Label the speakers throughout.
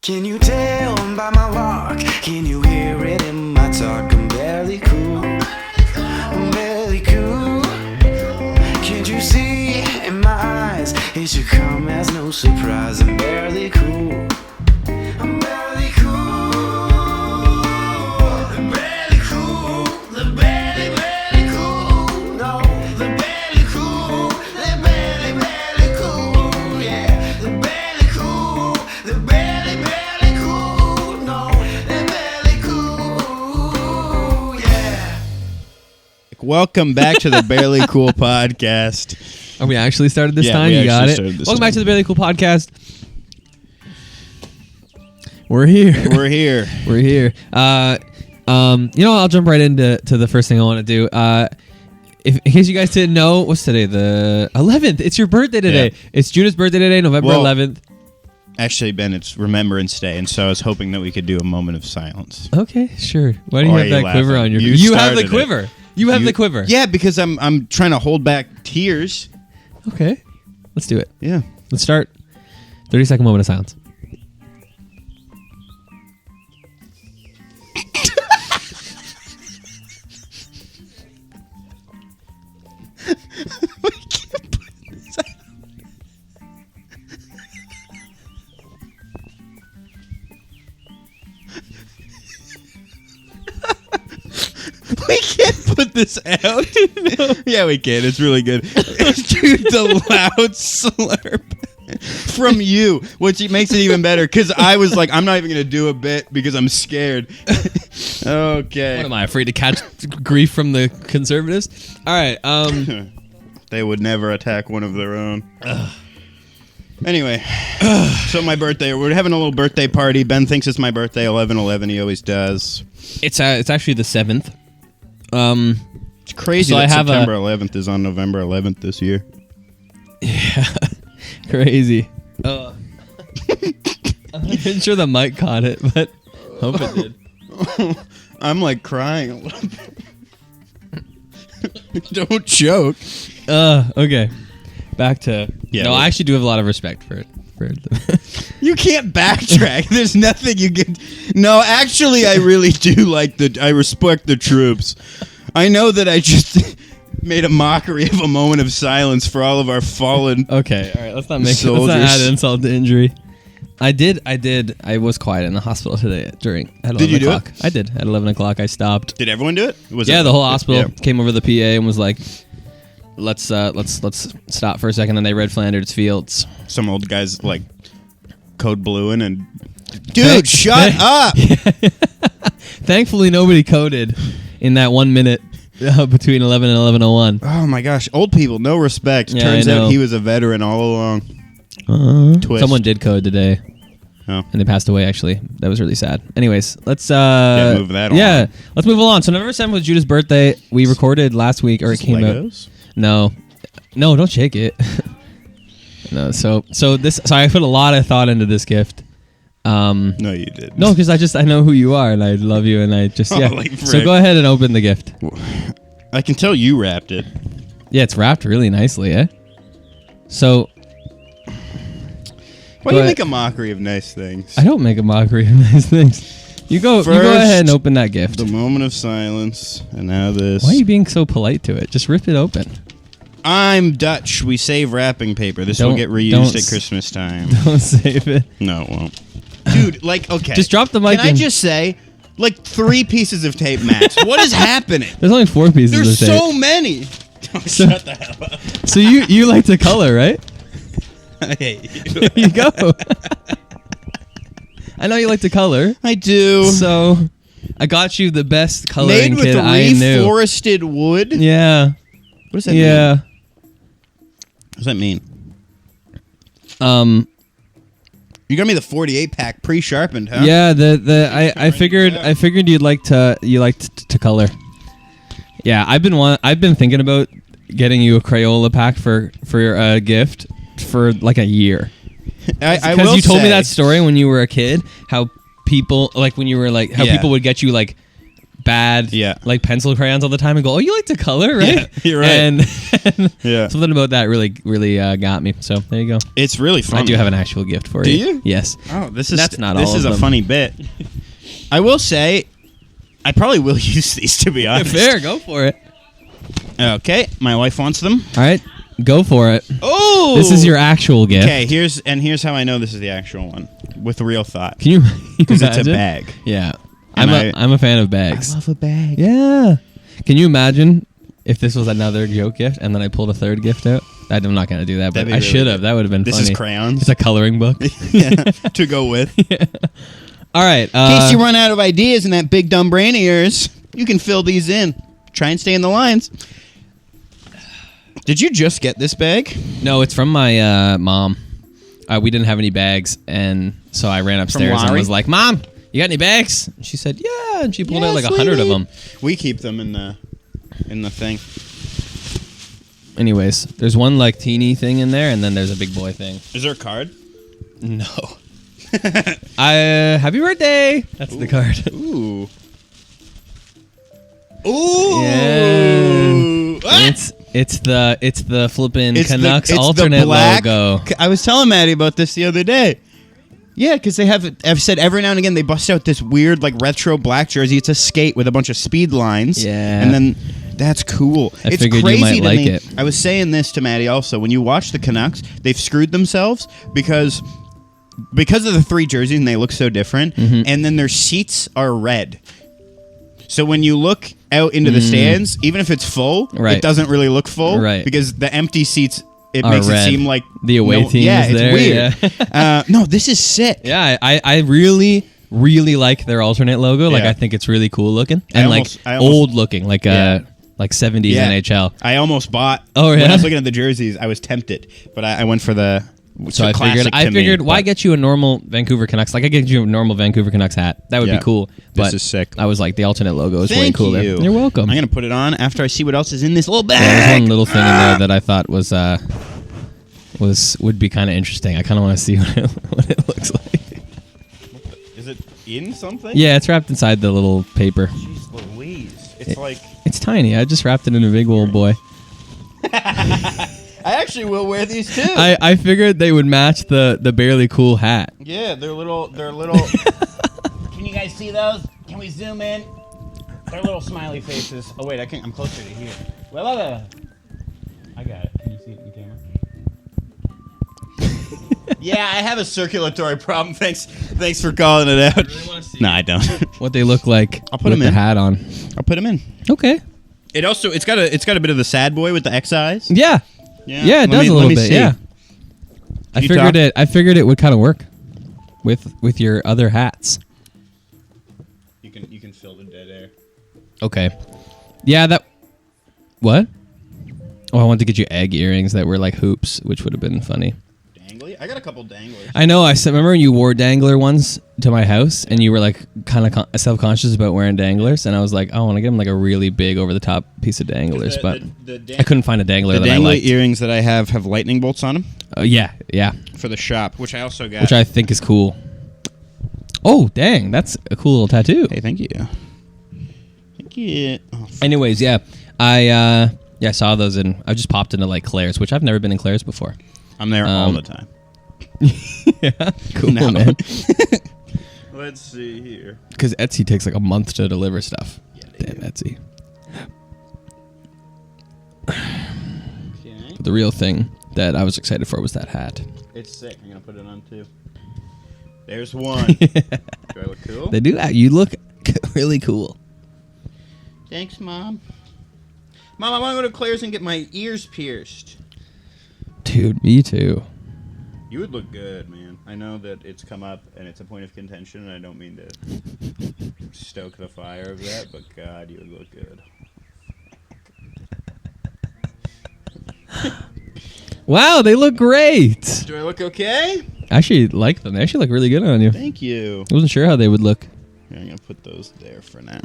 Speaker 1: Can you tell by my walk? Can you hear it in my talk? I'm barely cool. I'm barely cool. Can't you see in my eyes? It should come as no surprise. I'm barely cool. I'm barely cool. I'm barely cool. The barely, barely cool. No, the barely cool. The barely, barely cool. Yeah, the barely cool. The barely, barely cool. No, the barely cool. Yeah.
Speaker 2: Welcome back to the Barely Cool podcast.
Speaker 3: Are we actually started this time?
Speaker 2: we
Speaker 3: You got
Speaker 2: actually
Speaker 3: it.
Speaker 2: started this
Speaker 3: Welcome back
Speaker 2: time.
Speaker 3: to the Barely Cool podcast. We're here.
Speaker 2: We're here.
Speaker 3: We're here. I'll jump right into the first thing I want to do. In case you guys didn't know, what's today? The 11th. It's your birthday today.
Speaker 2: Yeah.
Speaker 3: It's Judah's birthday today, November 11th.
Speaker 2: Actually, Ben, it's Remembrance Day, and so I was hoping that we could do a moment of silence.
Speaker 3: Okay, sure. Why do you
Speaker 2: Why
Speaker 3: have
Speaker 2: are
Speaker 3: that
Speaker 2: you
Speaker 3: quiver
Speaker 2: laughing?
Speaker 3: on your?
Speaker 2: You
Speaker 3: have the
Speaker 2: started it.
Speaker 3: quiver. You have the quiver.
Speaker 2: Yeah, because I'm trying to hold back tears.
Speaker 3: Okay. Let's do it.
Speaker 2: Yeah.
Speaker 3: Let's start. 30-second moment of silence.
Speaker 2: We can't put this out. No. Yeah, we can. It's really good. Dude, the loud slurp from you, which makes it even better, because I was like, I'm not even going to do a bit because I'm scared. Okay.
Speaker 3: What am I, afraid to catch grief from the conservatives? All right.
Speaker 2: They would never attack one of their own. Anyway, so my birthday, we're having a little birthday party. Ben thinks it's my birthday, 11/11. He always does.
Speaker 3: It's actually the 7th.
Speaker 2: It's crazy
Speaker 3: So
Speaker 2: that
Speaker 3: I have
Speaker 2: September 11th is on November 11th this year.
Speaker 3: Yeah, crazy. I'm not even sure the mic caught it, but hope it did.
Speaker 2: I'm like crying a little bit. Don't choke.
Speaker 3: Okay. Back to
Speaker 2: Yeah,
Speaker 3: I actually do have a lot of respect for it.
Speaker 2: You can't backtrack. There's nothing you can. No, actually, I really do I respect the troops. I know that I just made a mockery of a moment of silence for all of our fallen.
Speaker 3: Okay, all right. Let's not
Speaker 2: Soldiers.
Speaker 3: add insult to injury. I was quiet in the hospital today at 11
Speaker 2: Did you do
Speaker 3: o'clock. I did. At 11 o'clock, I stopped.
Speaker 2: Did everyone do it?
Speaker 3: The whole hospital came over the PA and was like, let's stop for a second. Then they read Flanders Fields.
Speaker 2: Some old guys like code blueing and dude, shut up.
Speaker 3: Thankfully, nobody coded in that 1 minute between 11 and 11:01.
Speaker 2: Oh my gosh, old people, no respect.
Speaker 3: Yeah,
Speaker 2: Turns
Speaker 3: I know.
Speaker 2: out he was a veteran all along. Twist.
Speaker 3: Someone did code today.
Speaker 2: Oh.
Speaker 3: And they passed away, actually. That was really sad. Anyways, let's
Speaker 2: move that on.
Speaker 3: Yeah, let's move along. So November 7th was Judah's birthday. We recorded last week, or it came
Speaker 2: Legos?
Speaker 3: out. No, don't shake it. No, so I put a lot of thought into this gift.
Speaker 2: No, you did.
Speaker 3: No, because I know who you are and I love you and I just yeah.
Speaker 2: Holy
Speaker 3: So
Speaker 2: frick.
Speaker 3: go ahead and open the gift.
Speaker 2: I can tell you wrapped it.
Speaker 3: Yeah, it's wrapped really nicely, eh? So
Speaker 2: Why do you
Speaker 3: But-
Speaker 2: make a mockery of nice things?
Speaker 3: I don't make a mockery of nice things. You go ahead and open that gift.
Speaker 2: The moment of silence, and now this.
Speaker 3: Why are you being so polite to it? Just rip it open.
Speaker 2: I'm Dutch. We save wrapping paper. This will
Speaker 3: Don't-
Speaker 2: get
Speaker 3: don't
Speaker 2: reused at
Speaker 3: s-
Speaker 2: Christmas time.
Speaker 3: Don't save it.
Speaker 2: No, it won't. Dude, okay.
Speaker 3: Just drop the mic
Speaker 2: Can I
Speaker 3: in.
Speaker 2: just say, 3 pieces of tape, Max. What is happening?
Speaker 3: There's only 4 pieces
Speaker 2: There's
Speaker 3: of tape.
Speaker 2: so many. Shut the hell up.
Speaker 3: So you like to color, right?
Speaker 2: I hate you.
Speaker 3: There you go. I know you like to color.
Speaker 2: I do.
Speaker 3: So I got you the best coloring
Speaker 2: Made with
Speaker 3: kit I knew.
Speaker 2: reforested wood?
Speaker 3: Yeah.
Speaker 2: What does that mean?
Speaker 3: Yeah.
Speaker 2: What does that mean? You got me the 48 pack pre-sharpened, huh?
Speaker 3: Yeah, I figured you'd like to color. Yeah, I've been thinking about getting you a Crayola pack for a gift for like a year.
Speaker 2: I
Speaker 3: Because
Speaker 2: will
Speaker 3: you told me
Speaker 2: say-
Speaker 3: that story when you were a kid, how people when you were how
Speaker 2: Yeah.
Speaker 3: people would get you like bad like pencil crayons all the time and go, oh, you like to color, right?
Speaker 2: Yeah, you're right.
Speaker 3: And
Speaker 2: Yeah.
Speaker 3: something about that really got me. So there you go.
Speaker 2: It's really funny.
Speaker 3: I do have an actual gift for you.
Speaker 2: Do you?
Speaker 3: Yes.
Speaker 2: Oh, that's
Speaker 3: not
Speaker 2: this
Speaker 3: all
Speaker 2: is
Speaker 3: of
Speaker 2: a
Speaker 3: them.
Speaker 2: funny bit. I will say, I probably will use these, to be honest.
Speaker 3: Fair, go for it.
Speaker 2: Okay, my wife wants them.
Speaker 3: All right, go for it.
Speaker 2: Oh,
Speaker 3: This is your actual gift.
Speaker 2: Okay, here's how I know this is the actual one with real thought.
Speaker 3: Can you?
Speaker 2: Because it's a
Speaker 3: imagine?
Speaker 2: bag.
Speaker 3: Yeah,
Speaker 2: And
Speaker 3: I'm a fan of bags.
Speaker 2: love a bag.
Speaker 3: Yeah. Can you imagine if this was another joke gift and then I pulled a third gift out? I'm not gonna do that, but
Speaker 2: That'd be
Speaker 3: I
Speaker 2: really
Speaker 3: should have.
Speaker 2: good.
Speaker 3: That would have been
Speaker 2: This
Speaker 3: funny.
Speaker 2: is crayons.
Speaker 3: It's a coloring book.
Speaker 2: Yeah, to go with.
Speaker 3: All right.
Speaker 2: In case you run out of ideas in that big dumb brain of yours, you can fill these in. Try and stay in the lines. Did you just get this bag?
Speaker 3: No, it's from my mom. We didn't have any bags, and so I ran upstairs and
Speaker 2: Larry?
Speaker 3: was like, "Mom, you got any bags?" And she said, "Yeah," and she pulled out like
Speaker 2: Yes,
Speaker 3: 100 of
Speaker 2: we
Speaker 3: them.
Speaker 2: We keep them in the thing.
Speaker 3: Anyways, there's one like teeny thing in there, and then there's a big boy thing.
Speaker 2: Is there a card?
Speaker 3: No. Happy birthday. That's the card.
Speaker 2: Ooh. Ooh.
Speaker 3: Yeah.
Speaker 2: Ah!
Speaker 3: It's the flippin'
Speaker 2: It's
Speaker 3: Canucks
Speaker 2: the
Speaker 3: alternate
Speaker 2: black-
Speaker 3: logo.
Speaker 2: I was telling Maddie about this the other day. Yeah, because I've said every now and again they bust out this weird like retro black jersey. It's a skate with a bunch of speed lines.
Speaker 3: Yeah.
Speaker 2: And then that's cool.
Speaker 3: I
Speaker 2: It's
Speaker 3: figured you
Speaker 2: crazy
Speaker 3: might
Speaker 2: to
Speaker 3: like
Speaker 2: me.
Speaker 3: it.
Speaker 2: I was saying this to Maddie also. When you watch the Canucks, they've screwed themselves because of the three jerseys and they look so different.
Speaker 3: Mm-hmm.
Speaker 2: And then their seats are red. So when you look out into the stands, even if it's full,
Speaker 3: Right.
Speaker 2: it doesn't really look full.
Speaker 3: Right.
Speaker 2: Because the empty seats, it
Speaker 3: Are
Speaker 2: makes
Speaker 3: red.
Speaker 2: it seem like
Speaker 3: The away team
Speaker 2: yeah,
Speaker 3: is
Speaker 2: it's
Speaker 3: there,
Speaker 2: weird.
Speaker 3: yeah.
Speaker 2: No, this is sick.
Speaker 3: Yeah, I really like their alternate logo. Like
Speaker 2: Yeah.
Speaker 3: I think it's really cool looking
Speaker 2: I
Speaker 3: and
Speaker 2: almost-
Speaker 3: like old looking, like
Speaker 2: Yeah.
Speaker 3: like 70s
Speaker 2: Yeah.
Speaker 3: NHL.
Speaker 2: I almost bought.
Speaker 3: Oh,
Speaker 2: When
Speaker 3: yeah?
Speaker 2: I was looking at the jerseys, I was tempted, but I went for the.
Speaker 3: So I figured, why get you a normal Vancouver Canucks? Like I get you a normal Vancouver Canucks hat. That would
Speaker 2: Yeah.
Speaker 3: be cool.
Speaker 2: This
Speaker 3: But
Speaker 2: is sick.
Speaker 3: I was like, the alternate logo is way
Speaker 2: Thank
Speaker 3: cooler.
Speaker 2: you.
Speaker 3: You're welcome.
Speaker 2: I'm gonna put it on after I see what else is in this little
Speaker 3: There's
Speaker 2: bag.
Speaker 3: one little thing in there that I thought would be kind of interesting. I kind of want to see what it looks like.
Speaker 2: Is it in something?
Speaker 3: Yeah, it's wrapped inside the little paper.
Speaker 2: Jeez Louise! It's like
Speaker 3: It's tiny. I just wrapped it in a big old boy.
Speaker 2: I actually will wear these too.
Speaker 3: I figured they would match the barely cool hat.
Speaker 2: Yeah, they're little. Can you guys see those? Can we zoom in? They're little smiley faces. Oh wait, I'm closer to here. Well, I got it. Can you see it in the camera? Yeah, I have a circulatory problem. Thanks for calling it out. No, I don't.
Speaker 3: What they look like
Speaker 2: I'll put
Speaker 3: with
Speaker 2: them
Speaker 3: the
Speaker 2: in.
Speaker 3: hat on.
Speaker 2: I'll put them in.
Speaker 3: Okay.
Speaker 2: It's got a bit of the sad boy with the X eyes.
Speaker 3: Yeah. Yeah, it does a little bit. Yeah. I
Speaker 2: You
Speaker 3: figured
Speaker 2: talk?
Speaker 3: I figured it would kind of work with your other hats.
Speaker 2: You can fill the dead air.
Speaker 3: Okay. Yeah, that. What? Oh, I wanted to get you egg earrings that were like hoops, which would have been funny.
Speaker 2: Dangly? I got a couple danglers.
Speaker 3: I know. Remember when you wore dangler ones to my house, and you were like kind of self-conscious about wearing danglers, and I was like, I want to get them like a really big over-the-top piece of danglers, but I couldn't find a dangler
Speaker 2: The
Speaker 3: that I
Speaker 2: dangly
Speaker 3: liked.
Speaker 2: earrings that I have lightning bolts on them
Speaker 3: Yeah,
Speaker 2: for the shop, which I also got.
Speaker 3: which I think is cool. Oh, dang, that's a cool little tattoo.
Speaker 2: Hey, thank you. Thank you. Oh,
Speaker 3: Anyways, yeah, I saw those, and I just popped into like Claire's, which I've never been in Claire's before.
Speaker 2: I'm there all the time.
Speaker 3: Yeah, cool,
Speaker 2: No.
Speaker 3: man.
Speaker 2: Let's see here.
Speaker 3: Because Etsy takes like a month to deliver stuff.
Speaker 2: Yeah, they
Speaker 3: Damn
Speaker 2: do.
Speaker 3: Etsy.
Speaker 2: Okay.
Speaker 3: But the real thing that I was excited for was that hat.
Speaker 2: It's sick. I'm gonna put it on too. There's one. Do I look cool?
Speaker 3: They do. You look really cool.
Speaker 2: Thanks, Mom. Mom, I want to go to Claire's and get my ears pierced.
Speaker 3: Dude, me too.
Speaker 2: You would look good, man. I know that it's come up and it's a point of contention, and I don't mean to stoke the fire of that, but God, you would look good.
Speaker 3: Wow, they look great.
Speaker 2: Do I look okay?
Speaker 3: I actually like them. They actually look really good on you.
Speaker 2: Thank you.
Speaker 3: I wasn't sure how they would look.
Speaker 2: I'm going to put those there for now.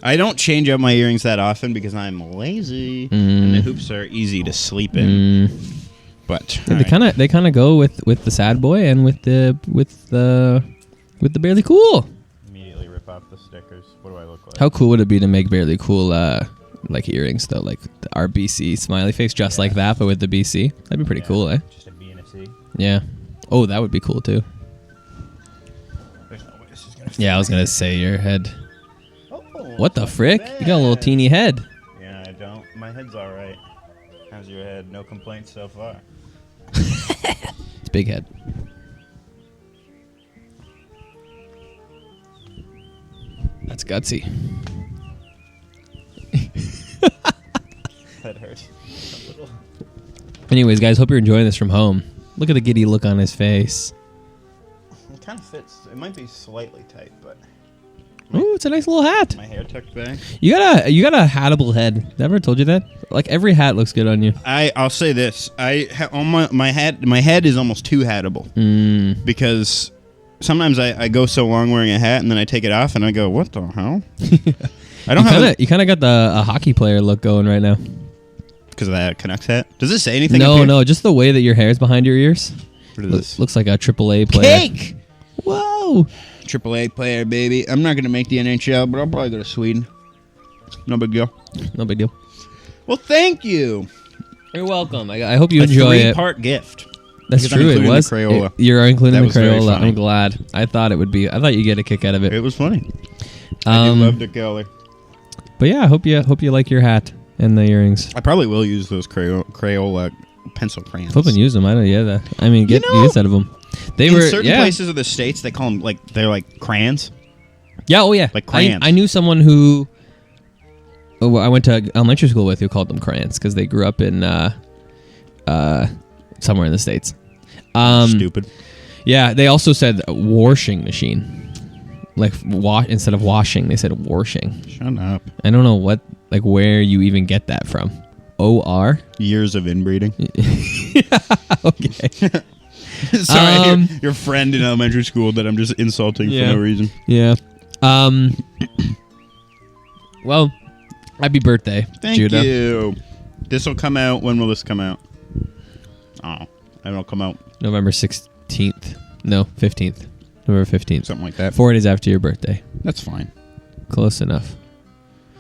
Speaker 2: I don't change out my earrings that often because I'm lazy, and the hoops are easy to sleep in. But
Speaker 3: Yeah, they kind of go with the sad boy and with the barely cool.
Speaker 2: immediately rip off the stickers. What do I look like?
Speaker 3: How cool would it be to make Barely Cool like earrings though, like the RBC smiley face, just like that, but with the BC? That'd be pretty cool, eh?
Speaker 2: Just a B and a C.
Speaker 3: Yeah. Oh, that would be cool too.
Speaker 2: There's no way this is gonna.
Speaker 3: Yeah, I was gonna say your head.
Speaker 2: Oh,
Speaker 3: What the frick? You got a little teeny head.
Speaker 2: Yeah, I don't. My head's all right. How's your head? No complaints so far.
Speaker 3: It's big head. That's gutsy.
Speaker 2: That hurts. A little.
Speaker 3: Anyways, guys, hope you're enjoying this from home. Look at the giddy look on his face.
Speaker 2: It kind of fits. It might be slightly tight, but
Speaker 3: Ooh, it's a nice little hat.
Speaker 2: my hair tucked back.
Speaker 3: You got a hattable head. Never told you that? Like every hat looks good on you.
Speaker 2: I'll say this. On my head is almost too hattable because sometimes I go so long wearing a hat and then I take it off and I go, what the hell? I don't have
Speaker 3: You kind of got a hockey player look going right now.
Speaker 2: because of that Canucks hat. Does this say anything?
Speaker 3: No, just the way that your hair is behind your ears.
Speaker 2: What is this?
Speaker 3: Looks like a AAA player.
Speaker 2: Cake.
Speaker 3: Whoa.
Speaker 2: AAA player, baby. I'm not gonna make the NHL, but I'll probably go to Sweden. No big deal.
Speaker 3: No big deal.
Speaker 2: Well, thank you.
Speaker 3: You're welcome. I hope you enjoy it.
Speaker 2: Three-part gift.
Speaker 3: That's
Speaker 2: Because I'm
Speaker 3: true. It
Speaker 2: including the
Speaker 3: was.
Speaker 2: Crayola.
Speaker 3: You're including
Speaker 2: That
Speaker 3: the
Speaker 2: was very
Speaker 3: Crayola.
Speaker 2: funny.
Speaker 3: I'm glad. I thought you'd get a kick out of it.
Speaker 2: It was funny. I do
Speaker 3: Um,
Speaker 2: love the color.
Speaker 3: But yeah, I hope you like your hat and the earrings.
Speaker 2: I probably will use those Crayola pencil crayons.
Speaker 3: Flip and use them. I don't. Yeah. I mean, get
Speaker 2: You know,
Speaker 3: use out of them. They
Speaker 2: In
Speaker 3: were
Speaker 2: certain places of the states, they call them they're like crayons.
Speaker 3: Yeah. Oh yeah.
Speaker 2: Like crayons.
Speaker 3: I knew someone who. Oh, I went to elementary school with who called them crayons because they grew up in somewhere in the States.
Speaker 2: Stupid.
Speaker 3: Yeah. They also said washing machine. Like instead of washing, they said washing.
Speaker 2: Shut up.
Speaker 3: I don't know where you even get that from. OR?
Speaker 2: Years of inbreeding.
Speaker 3: Okay.
Speaker 2: Sorry, your friend in elementary school that I'm just insulting
Speaker 3: Yeah.
Speaker 2: for no reason.
Speaker 3: Yeah. Well, happy birthday,
Speaker 2: Thank
Speaker 3: Judah.
Speaker 2: you. This will come out. When will this come out? Oh, it'll come out
Speaker 3: November 16th. No, 15th. November 15th.
Speaker 2: something like that.
Speaker 3: 4 days after your birthday.
Speaker 2: That's fine.
Speaker 3: Close enough.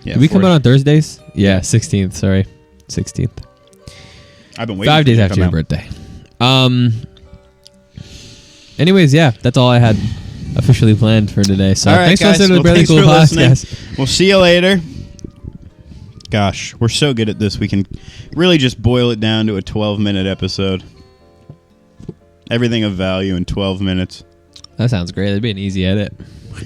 Speaker 2: Yeah.
Speaker 3: Did we come out on Thursdays? Yeah, 16th. Sorry. 16th.
Speaker 2: I've been waiting.
Speaker 3: 5 days
Speaker 2: for it to
Speaker 3: after
Speaker 2: come
Speaker 3: your
Speaker 2: out.
Speaker 3: birthday. Anyways, yeah, that's all I had officially planned for today. So
Speaker 2: All right,
Speaker 3: thanks
Speaker 2: guys.
Speaker 3: for listening to the
Speaker 2: Well,
Speaker 3: Barely
Speaker 2: thanks
Speaker 3: Cool
Speaker 2: for listening.
Speaker 3: Podcast.
Speaker 2: We'll see you later. Gosh, we're so good at this. We can really just boil it down to a 12-minute episode. Everything of value in 12 minutes.
Speaker 3: That sounds great. That'd be an easy edit.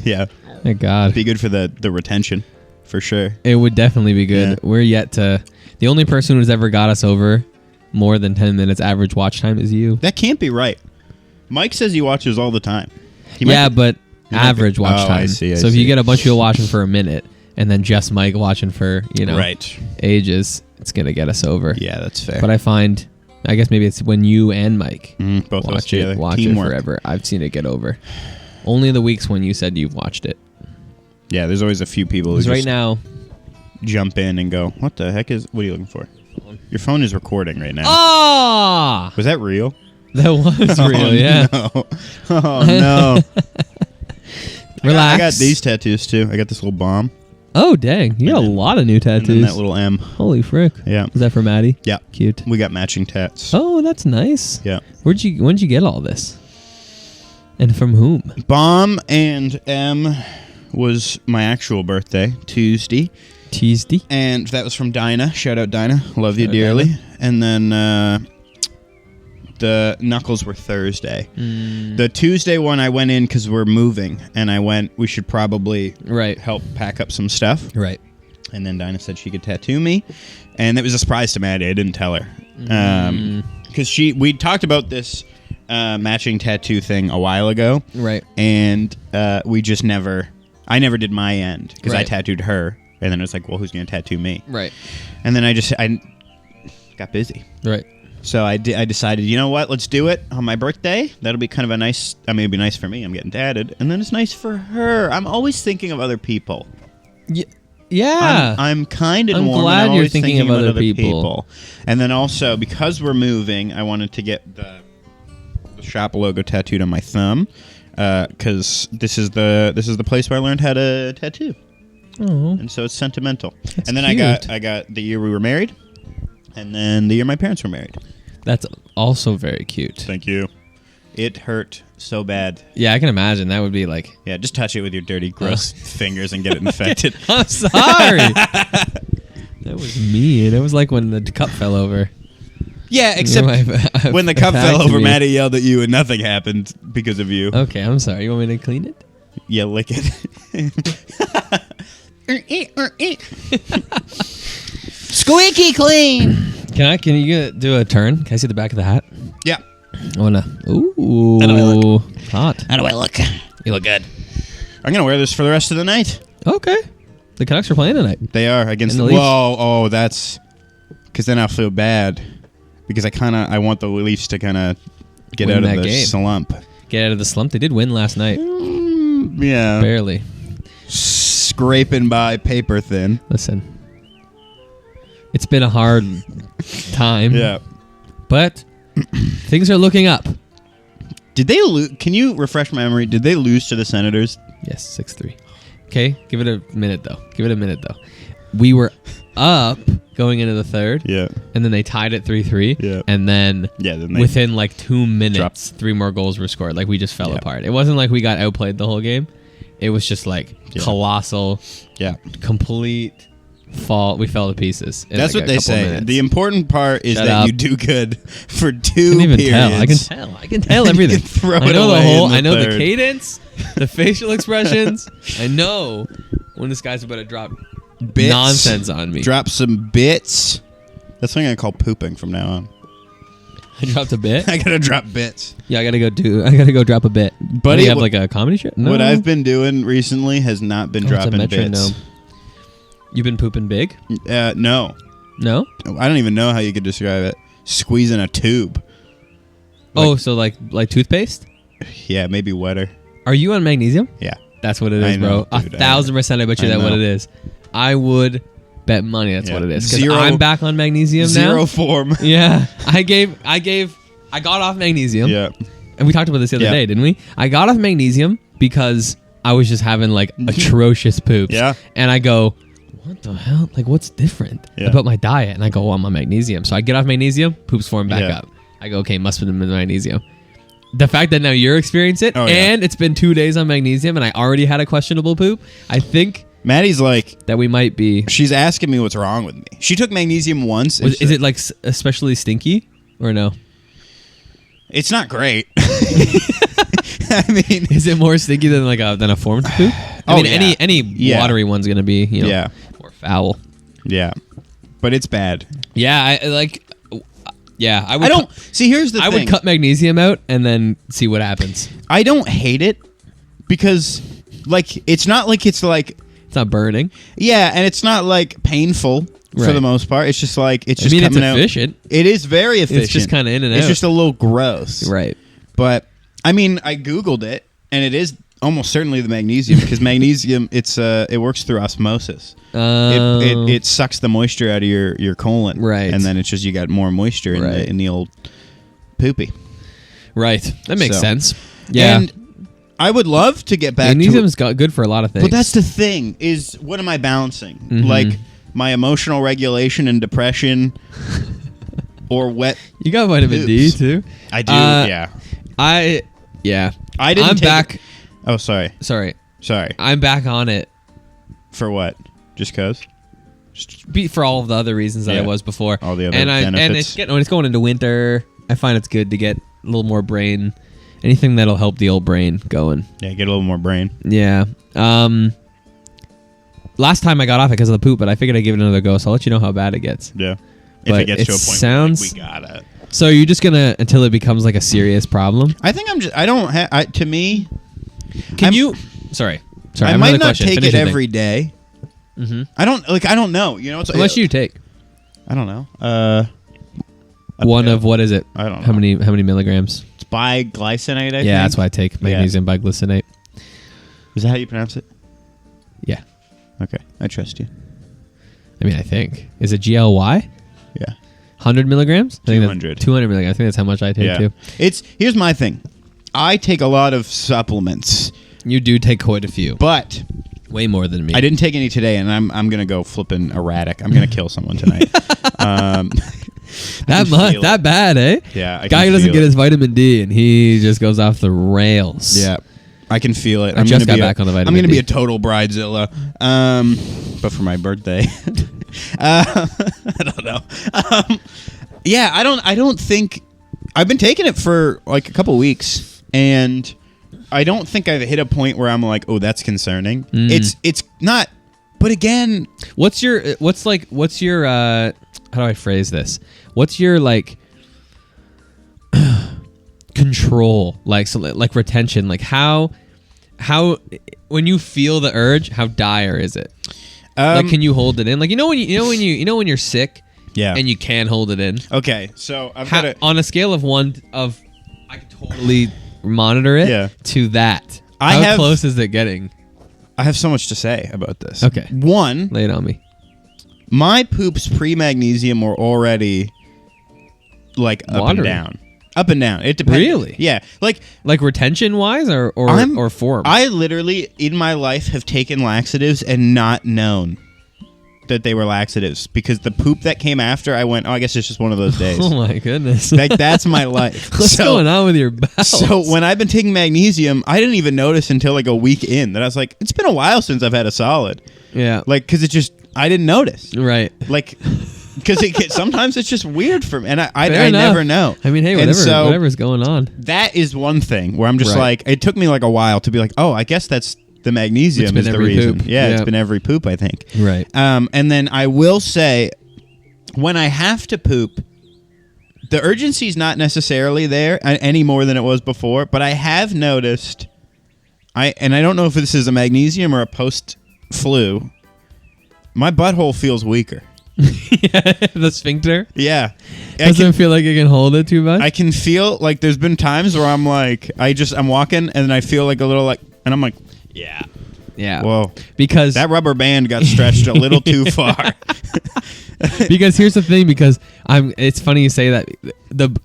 Speaker 2: Yeah.
Speaker 3: Thank God.
Speaker 2: Be good for the retention, for sure.
Speaker 3: It would definitely be good.
Speaker 2: Yeah.
Speaker 3: We're yet to... The only person who's ever got us over more than 10 minutes average watch time is you.
Speaker 2: That can't be right. Mike says he watches all the time. He might
Speaker 3: Yeah,
Speaker 2: be-
Speaker 3: but
Speaker 2: he might be-
Speaker 3: average watch
Speaker 2: Oh,
Speaker 3: time.
Speaker 2: I see, I
Speaker 3: so if
Speaker 2: see.
Speaker 3: you get a bunch of people watching for a minute and then just Mike watching for,
Speaker 2: Right.
Speaker 3: ages, it's going to get us over.
Speaker 2: Yeah, that's fair.
Speaker 3: But I find... I guess maybe it's when you and Mike
Speaker 2: both of us
Speaker 3: watch
Speaker 2: together.
Speaker 3: it
Speaker 2: Teamwork.
Speaker 3: forever. I've seen it get over. Only the weeks when you said you've watched it.
Speaker 2: Yeah, there's always a few people who
Speaker 3: Because
Speaker 2: just
Speaker 3: right now...
Speaker 2: jump in and go, what the heck is... What are you looking for? Your phone is recording right now.
Speaker 3: Ah!
Speaker 2: Was that real?
Speaker 3: That was real,
Speaker 2: Oh,
Speaker 3: yeah.
Speaker 2: No. Oh, no.
Speaker 3: Relax.
Speaker 2: I got these tattoos, too. I got this little bomb.
Speaker 3: Oh, dang. You got a lot of new
Speaker 2: And then
Speaker 3: tattoos.
Speaker 2: that little M.
Speaker 3: Holy frick.
Speaker 2: Yeah.
Speaker 3: Is that for Maddie?
Speaker 2: Yeah.
Speaker 3: Cute.
Speaker 2: We got matching tats.
Speaker 3: Oh, that's nice.
Speaker 2: Yeah.
Speaker 3: When'd you get all this? And from whom?
Speaker 2: Bomb and M was my actual birthday, Tuesday.
Speaker 3: Tuesday.
Speaker 2: And that was from Dinah. Shout out Dinah. Love you
Speaker 3: Shout out
Speaker 2: dearly.
Speaker 3: Dinah.
Speaker 2: And then the knuckles were Thursday. The Tuesday one I went in because we're moving. And I went, we should probably
Speaker 3: Right.
Speaker 2: help pack up some stuff.
Speaker 3: Right.
Speaker 2: And then Dinah said she could tattoo me. And it was a surprise to Maddie. I didn't tell her. Because we talked about this matching tattoo thing a while ago.
Speaker 3: Right.
Speaker 2: And we just never... I never did my end because I
Speaker 3: Right.
Speaker 2: tattooed her. And then it was like, well, who's going to tattoo me?
Speaker 3: Right.
Speaker 2: And then I got busy.
Speaker 3: Right.
Speaker 2: So I decided, you know what? Let's do it on my birthday. That'll be kind of a nice... I mean, it'd be nice for me. I'm getting tatted. And then it's nice for her. I'm always thinking of other people.
Speaker 3: Yeah.
Speaker 2: I'm kind and
Speaker 3: I'm
Speaker 2: warm.
Speaker 3: glad
Speaker 2: and I'm
Speaker 3: you're
Speaker 2: always
Speaker 3: thinking
Speaker 2: thinking
Speaker 3: of
Speaker 2: about
Speaker 3: other people.
Speaker 2: And then also, because we're moving, I wanted to get the shop logo tattooed on my thumb. because this is the place where I learned how to tattoo,
Speaker 3: Oh,
Speaker 2: and so it's sentimental.
Speaker 3: That's
Speaker 2: and then
Speaker 3: cute.
Speaker 2: I got the year we were married, and then the year my parents were married.
Speaker 3: that's also very cute.
Speaker 2: Thank you. It hurt so bad.
Speaker 3: Yeah, I can imagine that would be like.
Speaker 2: Yeah, just touch it with your dirty, gross fingers and get it infected.
Speaker 3: I'm sorry. That was mean. It was like when the cup fell over.
Speaker 2: Yeah, except
Speaker 3: Your wife
Speaker 2: when the cup
Speaker 3: attacked
Speaker 2: fell over,
Speaker 3: me.
Speaker 2: Maddie yelled at you and nothing happened because of you.
Speaker 3: Okay, I'm sorry. You want me to clean it?
Speaker 2: Yeah, lick it.
Speaker 1: Squeaky clean.
Speaker 3: Can you do a turn? Can I see the back of the hat?
Speaker 2: Yeah.
Speaker 3: I wanna. Ooh.
Speaker 1: How do I look?
Speaker 3: Hot.
Speaker 1: How do I look?
Speaker 3: You look good.
Speaker 2: I'm going to wear this for the rest of the night.
Speaker 3: Okay. The Canucks are playing tonight.
Speaker 2: They are against
Speaker 3: And
Speaker 2: the
Speaker 3: the Leafs.
Speaker 2: Whoa, oh, that's because then I'll feel bad because I want the Leafs to kind of get
Speaker 3: Win
Speaker 2: out of
Speaker 3: that
Speaker 2: the
Speaker 3: game.
Speaker 2: slump.
Speaker 3: Get out of the slump. They did win last night.
Speaker 2: Yeah.
Speaker 3: Barely.
Speaker 2: Scraping by paper thin.
Speaker 3: Listen. It's been a hard time.
Speaker 2: Yeah.
Speaker 3: But things are looking up.
Speaker 2: Did they lose? Can you refresh my memory? Did they lose to the Senators?
Speaker 3: Yes, 6-3. Okay, give it a minute though. We were up going into the third.
Speaker 2: Yeah.
Speaker 3: And then they tied it 3-3.
Speaker 2: Yeah.
Speaker 3: And then,
Speaker 2: Then they
Speaker 3: within like 2 minutes,
Speaker 2: dropped.
Speaker 3: 3 more goals were scored. Like we just fell
Speaker 2: Yeah.
Speaker 3: apart. It wasn't like we got outplayed the whole game. It was just like colossal,
Speaker 2: Yeah.
Speaker 3: complete fall. We fell to pieces. in,
Speaker 2: That's
Speaker 3: like,
Speaker 2: what
Speaker 3: a
Speaker 2: they
Speaker 3: couple
Speaker 2: say.
Speaker 3: minutes.
Speaker 2: The important part is
Speaker 3: Shut
Speaker 2: that
Speaker 3: up.
Speaker 2: you do good for 2
Speaker 3: I can even
Speaker 2: periods.
Speaker 3: tell. I can tell everything.
Speaker 2: You can throw
Speaker 3: I
Speaker 2: it
Speaker 3: know the
Speaker 2: away
Speaker 3: whole.
Speaker 2: in the
Speaker 3: I know the
Speaker 2: third.
Speaker 3: cadence, the facial expressions. I know when this guy's about to drop
Speaker 2: Bits.
Speaker 3: nonsense on me.
Speaker 2: Drop some bits. That's what I'm gonna call pooping from now on.
Speaker 3: I dropped a bit.
Speaker 2: I gotta drop bits.
Speaker 3: Yeah, I gotta go drop a bit.
Speaker 2: Buddy,
Speaker 3: Do you have
Speaker 2: what-
Speaker 3: like a comedy show? No.
Speaker 2: What I've been doing recently has not been
Speaker 3: Oh, it's a
Speaker 2: dropping
Speaker 3: metronome.
Speaker 2: bits.
Speaker 3: You've been pooping big?
Speaker 2: No.
Speaker 3: No.
Speaker 2: I don't even know how you could describe it. Squeezing a tube.
Speaker 3: Oh, so like toothpaste?
Speaker 2: Yeah, maybe wetter.
Speaker 3: Are you on magnesium?
Speaker 2: Yeah.
Speaker 3: That's what it
Speaker 2: I
Speaker 3: is,
Speaker 2: know,
Speaker 3: bro.
Speaker 2: dude,
Speaker 3: 1,000% I bet you
Speaker 2: I
Speaker 3: that's what
Speaker 2: know.
Speaker 3: it is. I would bet money that's
Speaker 2: Yeah.
Speaker 3: what it is. Because
Speaker 2: Zero-
Speaker 3: I'm back on magnesium
Speaker 2: Zero
Speaker 3: now.
Speaker 2: form.
Speaker 3: Yeah. I got off magnesium.
Speaker 2: Yeah.
Speaker 3: And we talked about this the other
Speaker 2: Yeah.
Speaker 3: day, didn't we? I got off magnesium because I was just having like atrocious poops.
Speaker 2: Yeah.
Speaker 3: And I go, what the hell? Like, what's different
Speaker 2: Yeah.
Speaker 3: about my diet? And I go, oh, I'm on magnesium. So I get off magnesium, poops form back
Speaker 2: Yeah.
Speaker 3: up. I go, okay, must have been magnesium. The fact that now you're experiencing it,
Speaker 2: Oh, yeah.
Speaker 3: and it's been 2 days on magnesium, and I already had a questionable poop, I think
Speaker 2: Maddie's like,
Speaker 3: that we might be.
Speaker 2: she's asking me what's wrong with me. She took magnesium once. and
Speaker 3: Is it like especially stinky or no?
Speaker 2: It's not great. I mean,
Speaker 3: Is it more stinky than like a formed poop? I
Speaker 2: Oh,
Speaker 3: mean,
Speaker 2: yeah.
Speaker 3: any
Speaker 2: Yeah.
Speaker 3: watery one's gonna be
Speaker 2: Yeah.
Speaker 3: more foul.
Speaker 2: yeah, but it's bad.
Speaker 3: Yeah, I like. Yeah, I would.
Speaker 2: I don't see. Here's the
Speaker 3: I
Speaker 2: thing.
Speaker 3: would cut magnesium out and then see what happens.
Speaker 2: I don't hate it because, like, it's not like it's like,
Speaker 3: It's not burning.
Speaker 2: yeah, and it's not like painful for
Speaker 3: Right.
Speaker 2: the most part. It's just like it's
Speaker 3: I
Speaker 2: just
Speaker 3: mean, it's
Speaker 2: coming out.
Speaker 3: efficient.
Speaker 2: It is very efficient.
Speaker 3: just kinda in and
Speaker 2: It's
Speaker 3: out.
Speaker 2: just a little gross,
Speaker 3: Right.
Speaker 2: But I mean, I googled it, and it is almost certainly the magnesium because magnesium it works through osmosis. It sucks the moisture out of your colon,
Speaker 3: Right.
Speaker 2: And then it's just you got more moisture
Speaker 3: Right.
Speaker 2: in the old poopy.
Speaker 3: Right. That makes
Speaker 2: So-
Speaker 3: sense. Yeah.
Speaker 2: And I would love to get back to
Speaker 3: Magnesium's got good for a lot of things.
Speaker 2: But that's the thing is what am I balancing?
Speaker 3: Mhm.
Speaker 2: Like my emotional regulation and depression or wet
Speaker 3: you got vitamin D
Speaker 2: Oops.
Speaker 3: too.
Speaker 2: I do, yeah.
Speaker 3: I
Speaker 2: I didn't
Speaker 3: I'm
Speaker 2: take
Speaker 3: back.
Speaker 2: it- Oh, sorry.
Speaker 3: Sorry.
Speaker 2: Sorry.
Speaker 3: I'm back on it.
Speaker 2: For what? Just cuz?
Speaker 3: For all of the other reasons that I
Speaker 2: Yeah.
Speaker 3: was before.
Speaker 2: All the other
Speaker 3: and
Speaker 2: benefits.
Speaker 3: when it's going into winter, I find it's good to get a little more brain. Anything that'll help the old brain going.
Speaker 2: Yeah, get a little more brain.
Speaker 3: Yeah. Last time I got off it because of the poop, but I figured I'd give it another go, so I'll let you know how bad it gets.
Speaker 2: Yeah. If
Speaker 3: But
Speaker 2: it gets
Speaker 3: it
Speaker 2: to a point
Speaker 3: sounds-
Speaker 2: where like, we got it.
Speaker 3: So you're just gonna until it becomes like a serious problem.
Speaker 2: I think I'm just I don't have to me
Speaker 3: Can
Speaker 2: I'm-
Speaker 3: you? Sorry.
Speaker 2: I
Speaker 3: have
Speaker 2: might
Speaker 3: another
Speaker 2: not
Speaker 3: question.
Speaker 2: take
Speaker 3: Finish
Speaker 2: it
Speaker 3: your thing.
Speaker 2: every day.
Speaker 3: Mhm.
Speaker 2: I don't know. You know it's
Speaker 3: Unless you take
Speaker 2: I don't know.
Speaker 3: one
Speaker 2: pill.
Speaker 3: of what is it?
Speaker 2: I don't know.
Speaker 3: How many milligrams?
Speaker 2: It's biglycinate, I think.
Speaker 3: Yeah, that's why I take magnesium biglycinate.
Speaker 2: Is that how you pronounce it?
Speaker 3: Yeah.
Speaker 2: Okay. I trust you.
Speaker 3: I mean, I think is it GLY?
Speaker 2: Yeah.
Speaker 3: 100 milligrams? I think that's
Speaker 2: 200.
Speaker 3: 200 milligrams. I think that's how much I take
Speaker 2: Yeah.
Speaker 3: too.
Speaker 2: Here's my thing. I take a lot of supplements,
Speaker 3: You do take quite a few.
Speaker 2: but
Speaker 3: Way more than me.
Speaker 2: I didn't take any today, and I'm gonna go flipping erratic. I'm gonna kill someone tonight.
Speaker 3: That much? That bad, eh?
Speaker 2: Yeah, I
Speaker 3: Guy
Speaker 2: can
Speaker 3: who doesn't
Speaker 2: feel
Speaker 3: get
Speaker 2: it.
Speaker 3: his vitamin D and he just goes off the rails.
Speaker 2: Yeah, I can feel it.
Speaker 3: I just got back on the vitamin
Speaker 2: I'm gonna
Speaker 3: D.
Speaker 2: be a total bridezilla, but for my birthday. I don't know. Yeah, I don't think I've been taking it for like a couple weeks, and I don't think I've hit a point where I'm like, oh, that's concerning. It's not. But again,
Speaker 3: What's your how do I phrase this? What's your like control, like retention, like how when you feel the urge, how dire is it? Like, can you hold it in? Like, when you're sick,
Speaker 2: yeah,
Speaker 3: and you can hold it in.
Speaker 2: Okay, so I've got to.
Speaker 3: On a scale of 1 of I can totally monitor it,
Speaker 2: Yeah.
Speaker 3: to that.
Speaker 2: I
Speaker 3: How
Speaker 2: have-
Speaker 3: close is it getting?
Speaker 2: I have so much to say about this.
Speaker 3: Okay.
Speaker 2: One,
Speaker 3: Lay it on me.
Speaker 2: my poops pre-magnesium were already like up
Speaker 3: Watery.
Speaker 2: and down. Up and down. It depends.
Speaker 3: Really?
Speaker 2: Yeah. Like
Speaker 3: Like retention wise or form?
Speaker 2: I literally in my life have taken laxatives and not known that they were laxatives because the poop that came after, I went, oh, I guess it's just one of those days.
Speaker 3: Oh my goodness.
Speaker 2: Like that's my life.
Speaker 3: What's going on with your bowels?
Speaker 2: So when I've been taking magnesium, I didn't even notice until like a week in that I was like, it's been a while since I've had a solid.
Speaker 3: Yeah.
Speaker 2: Like, because it just, I didn't notice.
Speaker 3: Right.
Speaker 2: Like, because sometimes it's just weird for me, and I
Speaker 3: Fair enough.
Speaker 2: never know.
Speaker 3: I mean, hey,
Speaker 2: And so
Speaker 3: whatever's going on.
Speaker 2: that is one thing where I'm just
Speaker 3: Right.
Speaker 2: like, it took me like a while to be like, oh, I guess that's the magnesium
Speaker 3: It's been
Speaker 2: is the
Speaker 3: every
Speaker 2: reason.
Speaker 3: poop.
Speaker 2: Yeah, it's
Speaker 3: Yeah.
Speaker 2: been every poop, I think.
Speaker 3: Right.
Speaker 2: And then I will say, when I have to poop, the urgency is not necessarily there any more than it was before, but I have noticed, I don't know if this is a magnesium or a post-flu, my butthole feels weaker.
Speaker 3: Yeah, the sphincter
Speaker 2: Yeah.
Speaker 3: doesn't feel like it can hold it too much.
Speaker 2: I can feel like there's been times where I'm like, I'm walking and I feel like a little like, and I'm like, yeah.
Speaker 3: Yeah.
Speaker 2: Whoa.
Speaker 3: Because
Speaker 2: That rubber band got stretched a little too far.
Speaker 3: because here's the thing, because it's funny you say that.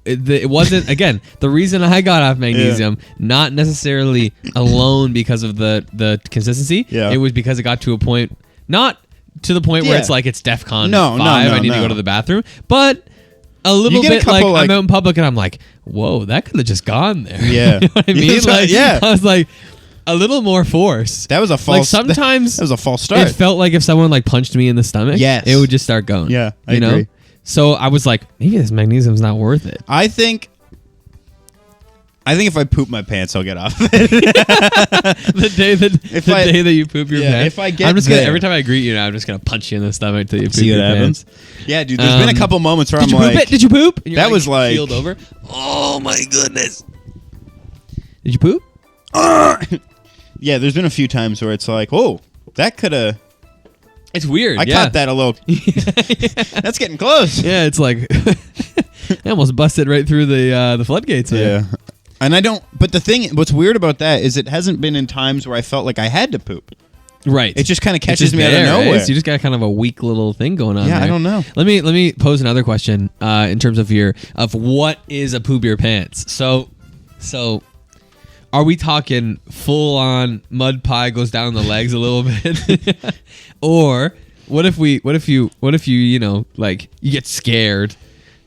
Speaker 3: It wasn't, again, the reason I got off magnesium, not necessarily alone because of the consistency.
Speaker 2: Yeah.
Speaker 3: It was because it got to a point, not to the point where
Speaker 2: Yeah.
Speaker 3: it's like it's DEFCON
Speaker 2: No,
Speaker 3: 5,
Speaker 2: no,
Speaker 3: I need to
Speaker 2: no.
Speaker 3: go to the bathroom, but a little
Speaker 2: get a
Speaker 3: bit like,
Speaker 2: couple, like-
Speaker 3: I'm out in public and I'm like, whoa, that could have just gone there.
Speaker 2: Yeah.
Speaker 3: You know what I mean? Like,
Speaker 2: Yeah.
Speaker 3: I was like, a little more force.
Speaker 2: That was a
Speaker 3: Like
Speaker 2: false.
Speaker 3: sometimes
Speaker 2: that was a false start.
Speaker 3: it felt like if someone like punched me in the stomach,
Speaker 2: Yes.
Speaker 3: it would just start going.
Speaker 2: Yeah, I
Speaker 3: you know?
Speaker 2: agree.
Speaker 3: So I was like, maybe this magnesium's not worth it.
Speaker 2: I think if I poop my pants, I'll get off it.
Speaker 3: the day that you poop your
Speaker 2: Yeah,
Speaker 3: pants.
Speaker 2: if I get
Speaker 3: I'm just gonna
Speaker 2: there.
Speaker 3: every time I greet you now, I'm just gonna punch you in the stomach till you poop
Speaker 2: See
Speaker 3: your
Speaker 2: what happens.
Speaker 3: pants.
Speaker 2: Yeah, dude. There's been a couple moments where
Speaker 3: Did
Speaker 2: I'm
Speaker 3: you poop
Speaker 2: like,
Speaker 3: it? Did you poop? And you're
Speaker 2: That was like-
Speaker 3: keeled over. Oh my goodness. Did you poop?
Speaker 2: yeah. There's been a few times where it's like, oh, that could have.
Speaker 3: It's weird.
Speaker 2: I
Speaker 3: yeah.
Speaker 2: caught that a little. That's getting close.
Speaker 3: Yeah, it's like I almost busted right through the floodgates.
Speaker 2: Yeah. And I don't. But what's weird about that is it hasn't been in times where I felt like I had to poop.
Speaker 3: Right.
Speaker 2: It just kind of
Speaker 3: It's
Speaker 2: catches
Speaker 3: just
Speaker 2: me out of
Speaker 3: there,
Speaker 2: nowhere.
Speaker 3: right? So you just got kind of a weak little thing going on.
Speaker 2: Yeah, I
Speaker 3: there.
Speaker 2: don't know.
Speaker 3: Let me pose another question in terms of what is a poop your pants. So are we talking full on mud pie goes down the legs a little bit, or what if you like you get scared,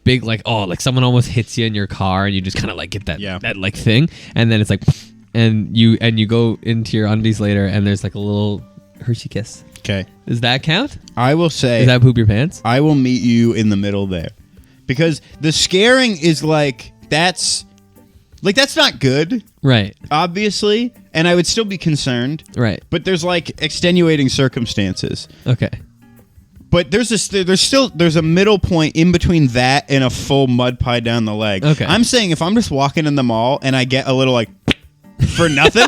Speaker 3: big like someone almost hits you in your car and you just kind of like get that like thing, and then it's like. And you go into your undies later, and there's like a little Hershey kiss.
Speaker 2: Okay.
Speaker 3: Does that count?
Speaker 2: I will say.
Speaker 3: Does that poop your pants?
Speaker 2: I will meet you in the middle there, because the scaring is like that's not good,
Speaker 3: Right.
Speaker 2: obviously, and I would still be concerned.
Speaker 3: Right.
Speaker 2: But there's like extenuating circumstances.
Speaker 3: Okay.
Speaker 2: But there's a middle point in between that and a full mud pie down the leg.
Speaker 3: Okay.
Speaker 2: I'm saying if I'm just walking in the mall and I get a little like for nothing,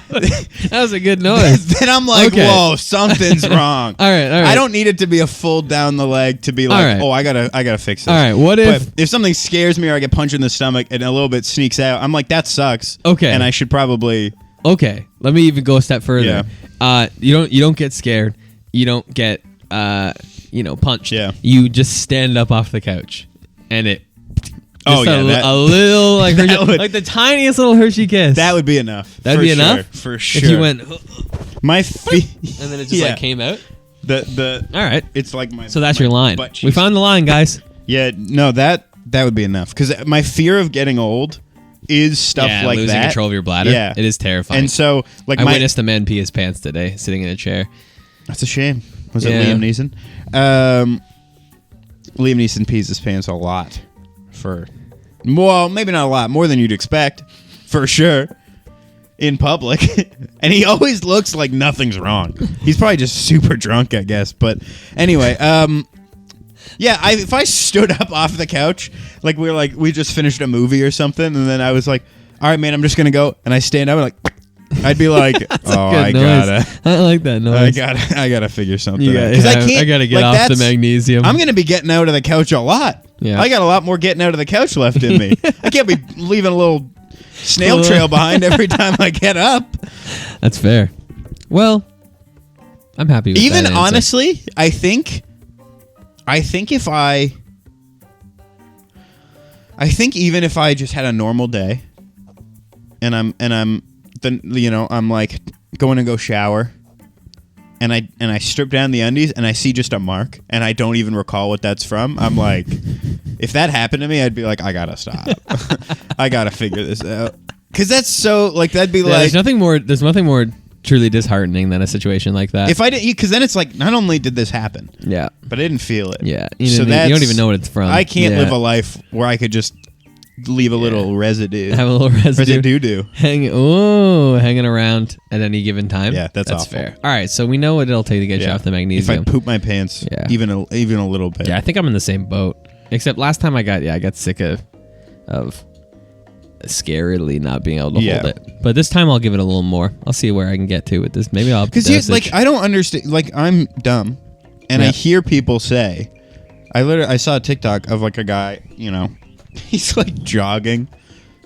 Speaker 3: That was a good noise.
Speaker 2: then I'm like,
Speaker 3: Okay.
Speaker 2: whoa, something's wrong.
Speaker 3: All right.
Speaker 2: I don't need it to be a full down the leg to be like,
Speaker 3: All right.
Speaker 2: oh, I gotta fix this.
Speaker 3: All right. What if?
Speaker 2: But if something scares me or I get punched in the stomach and a little bit sneaks out, I'm like, that sucks.
Speaker 3: Okay.
Speaker 2: And I should probably.
Speaker 3: Okay. Let me even go a step further.
Speaker 2: Yeah.
Speaker 3: You don't get scared. You don't get punched.
Speaker 2: Yeah.
Speaker 3: You just stand up off the couch, and it
Speaker 2: Oh,
Speaker 3: Just
Speaker 2: yeah,
Speaker 3: a little like
Speaker 2: that
Speaker 3: Hershey,
Speaker 2: would-
Speaker 3: like the tiniest little Hershey kiss.
Speaker 2: That would be enough.
Speaker 3: That'd
Speaker 2: for
Speaker 3: be
Speaker 2: sure,
Speaker 3: enough?
Speaker 2: for sure.
Speaker 3: If you went
Speaker 2: my feet,
Speaker 3: and then it just
Speaker 2: Yeah.
Speaker 3: like came out.
Speaker 2: the
Speaker 3: All right.
Speaker 2: it's like my.
Speaker 3: So that's
Speaker 2: my
Speaker 3: your line.
Speaker 2: butt
Speaker 3: We
Speaker 2: cheeks.
Speaker 3: found the line, guys.
Speaker 2: Yeah, no, that would be enough because my fear of getting old is stuff
Speaker 3: yeah,
Speaker 2: like
Speaker 3: losing
Speaker 2: that.
Speaker 3: control of your bladder.
Speaker 2: Yeah.
Speaker 3: It is terrifying.
Speaker 2: And so, like,
Speaker 3: I
Speaker 2: my
Speaker 3: witnessed a man pee his pants today, sitting in a chair.
Speaker 2: that's a shame. Was
Speaker 3: Yeah.
Speaker 2: it Liam Neeson? Liam Neeson pees his pants a lot. Well, maybe not a lot, more than you'd expect, for sure. In public, and he always looks like nothing's wrong. He's probably just super drunk, I guess. But anyway, yeah, if I stood up off the couch, like we just finished a movie or something, and then I was like, "All right, man, I'm just gonna go," and I stand up, and I'd be like, "Oh, I gotta,
Speaker 3: I like that noise.
Speaker 2: I gotta figure something
Speaker 3: You
Speaker 2: out
Speaker 3: gotta-
Speaker 2: I
Speaker 3: yeah,
Speaker 2: can't.
Speaker 3: I gotta get
Speaker 2: like,
Speaker 3: off the
Speaker 2: that's-
Speaker 3: magnesium.
Speaker 2: I'm gonna be getting out of the couch a lot.
Speaker 3: Yeah.
Speaker 2: I got a lot more getting out of the couch left in me. I can't be leaving a little snail trail behind every time I get up.
Speaker 3: That's fair. Well, I'm happy with
Speaker 2: Even
Speaker 3: that answer.
Speaker 2: honestly, I think if I think even if I just had a normal day and I'm then I'm like going to go shower and I strip down the undies and I see just a mark and I don't even recall what that's from, I'm like, if that happened to me, I'd be like, I gotta stop. I gotta figure this out. Cause that's so like that'd be
Speaker 3: Yeah,
Speaker 2: like
Speaker 3: there's nothing more truly disheartening than a situation like that.
Speaker 2: if I didn't, because then it's like not only did this happen,
Speaker 3: yeah.
Speaker 2: but I didn't feel it.
Speaker 3: Yeah. You,
Speaker 2: So
Speaker 3: you don't
Speaker 2: that's-
Speaker 3: even know what it's from.
Speaker 2: I can't
Speaker 3: Yeah.
Speaker 2: live a life where I could just leave a little residue.
Speaker 3: Have a little residue.
Speaker 2: Residue.
Speaker 3: Hanging around at any given time.
Speaker 2: Yeah, that's awful.
Speaker 3: fair. All right, so we know what it'll take to get you off the
Speaker 2: If
Speaker 3: magnesium.
Speaker 2: I poop my pants,
Speaker 3: Yeah.
Speaker 2: even a little bit.
Speaker 3: Yeah, I think I'm in the same boat. Except last time I got sick of scarily not being able to
Speaker 2: Yeah.
Speaker 3: hold it. But this time I'll give it a little more. I'll see where I can get to with this. Maybe I'll
Speaker 2: Because like I don't understand. Like I'm dumb, and I
Speaker 3: Yeah.
Speaker 2: hear people say, I saw a TikTok of like a guy, he's like jogging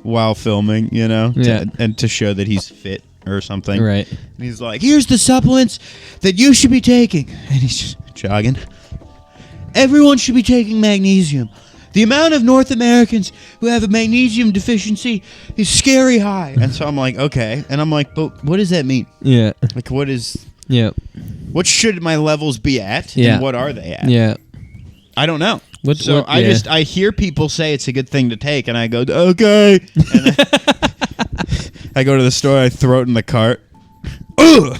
Speaker 2: while filming,
Speaker 3: Yeah.
Speaker 2: and to show that he's fit or something.
Speaker 3: Right.
Speaker 2: And he's like, here's the supplements that you should be taking. And he's just jogging. Everyone should be taking magnesium. The amount of North Americans who have a magnesium deficiency is scary high. And so I'm like, okay. And I'm like, but what does that mean?
Speaker 3: Yeah.
Speaker 2: Like,
Speaker 3: Yeah.
Speaker 2: what should my levels be at?
Speaker 3: Yeah.
Speaker 2: And what are they at?
Speaker 3: Yeah.
Speaker 2: I don't know.
Speaker 3: What-
Speaker 2: I
Speaker 3: yeah.
Speaker 2: hear people say it's a good thing to take, and I go, okay. And I go to the store, I throw it in the cart. Ugh!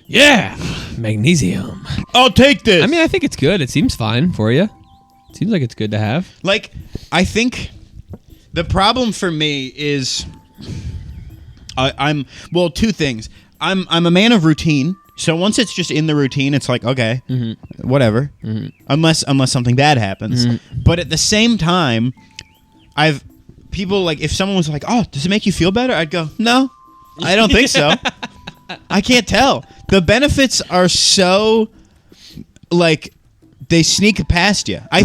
Speaker 3: Yeah. Magnesium.
Speaker 2: I'll take this.
Speaker 3: I mean, I think it's good. It seems fine for you. Seems like it's good to have.
Speaker 2: Like, I think the problem for me is I'm two things. I'm a man of routine. So once it's just in the routine, it's like, okay, whatever. Unless something bad happens. But at the same time, people like, if someone was like, oh, does it make you feel better? I'd go, no, I don't think so. I can't tell. The benefits are so like they sneak past you. I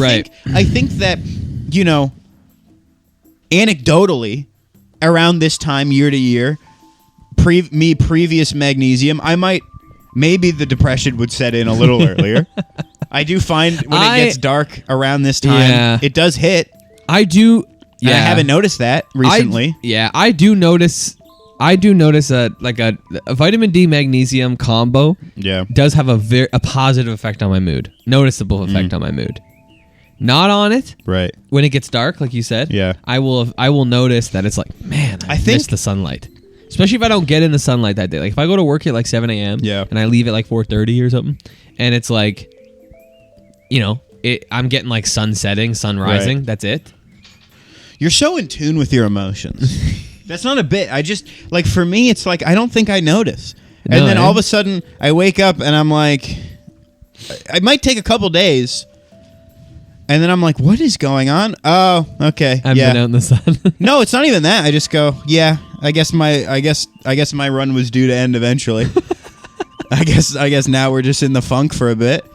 Speaker 2: think that, anecdotally, around this time year to year, previous magnesium, maybe the depression would set in a little earlier. I do find when it gets dark around this time, it does hit.
Speaker 3: I do.
Speaker 2: And I haven't noticed that recently.
Speaker 3: I do notice a vitamin D magnesium combo
Speaker 2: Yeah.
Speaker 3: does have a positive effect on my mood. Noticeable effect on my mood. Not on it
Speaker 2: Right.
Speaker 3: when it gets dark, like you said.
Speaker 2: Yeah.
Speaker 3: I will notice that it's like, man, I
Speaker 2: think-
Speaker 3: miss the sunlight. Especially if I don't get in the sunlight that day. Like if I go to work at like 7 a.m.
Speaker 2: Yeah.
Speaker 3: and I leave at like 4:30 or something, and it's like, I'm getting like sun setting, sun rising.
Speaker 2: Right.
Speaker 3: That's it.
Speaker 2: You're so in tune with your emotions. That's not a bit. I just, like, for me, it's like, I don't think I notice.
Speaker 3: No,
Speaker 2: And then
Speaker 3: eh?
Speaker 2: all of a sudden, I wake up and I'm like, I might take a couple days. And then I'm like, what is going on? Oh, okay.
Speaker 3: I've been out in the sun.
Speaker 2: No, it's not even that. I just go, yeah, I guess my run was due to end eventually. I guess now we're just in the funk for a bit.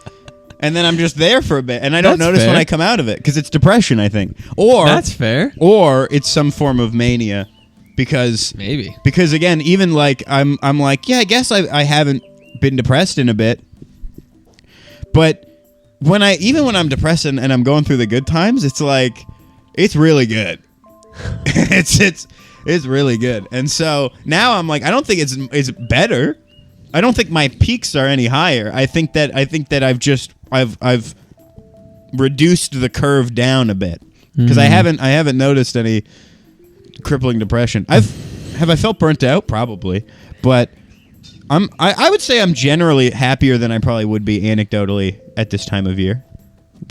Speaker 2: And then I'm just there for a bit, and I don't
Speaker 3: That's
Speaker 2: notice when
Speaker 3: fair.
Speaker 2: I come out of it because it's depression, I think, or
Speaker 3: That's fair.
Speaker 2: or it's some form of mania, because
Speaker 3: Maybe.
Speaker 2: again, even like I'm like, yeah, I guess I haven't been depressed in a bit, but when I'm depressed and I'm going through the good times, it's like It's really good. it's really good. And so now I'm like, I don't think it's better. I don't think my peaks are any higher. I think that I've reduced the curve down a bit because I haven't noticed any crippling depression. Have I felt burnt out? Probably, but I would say I'm generally happier than I probably would be anecdotally at this time of year,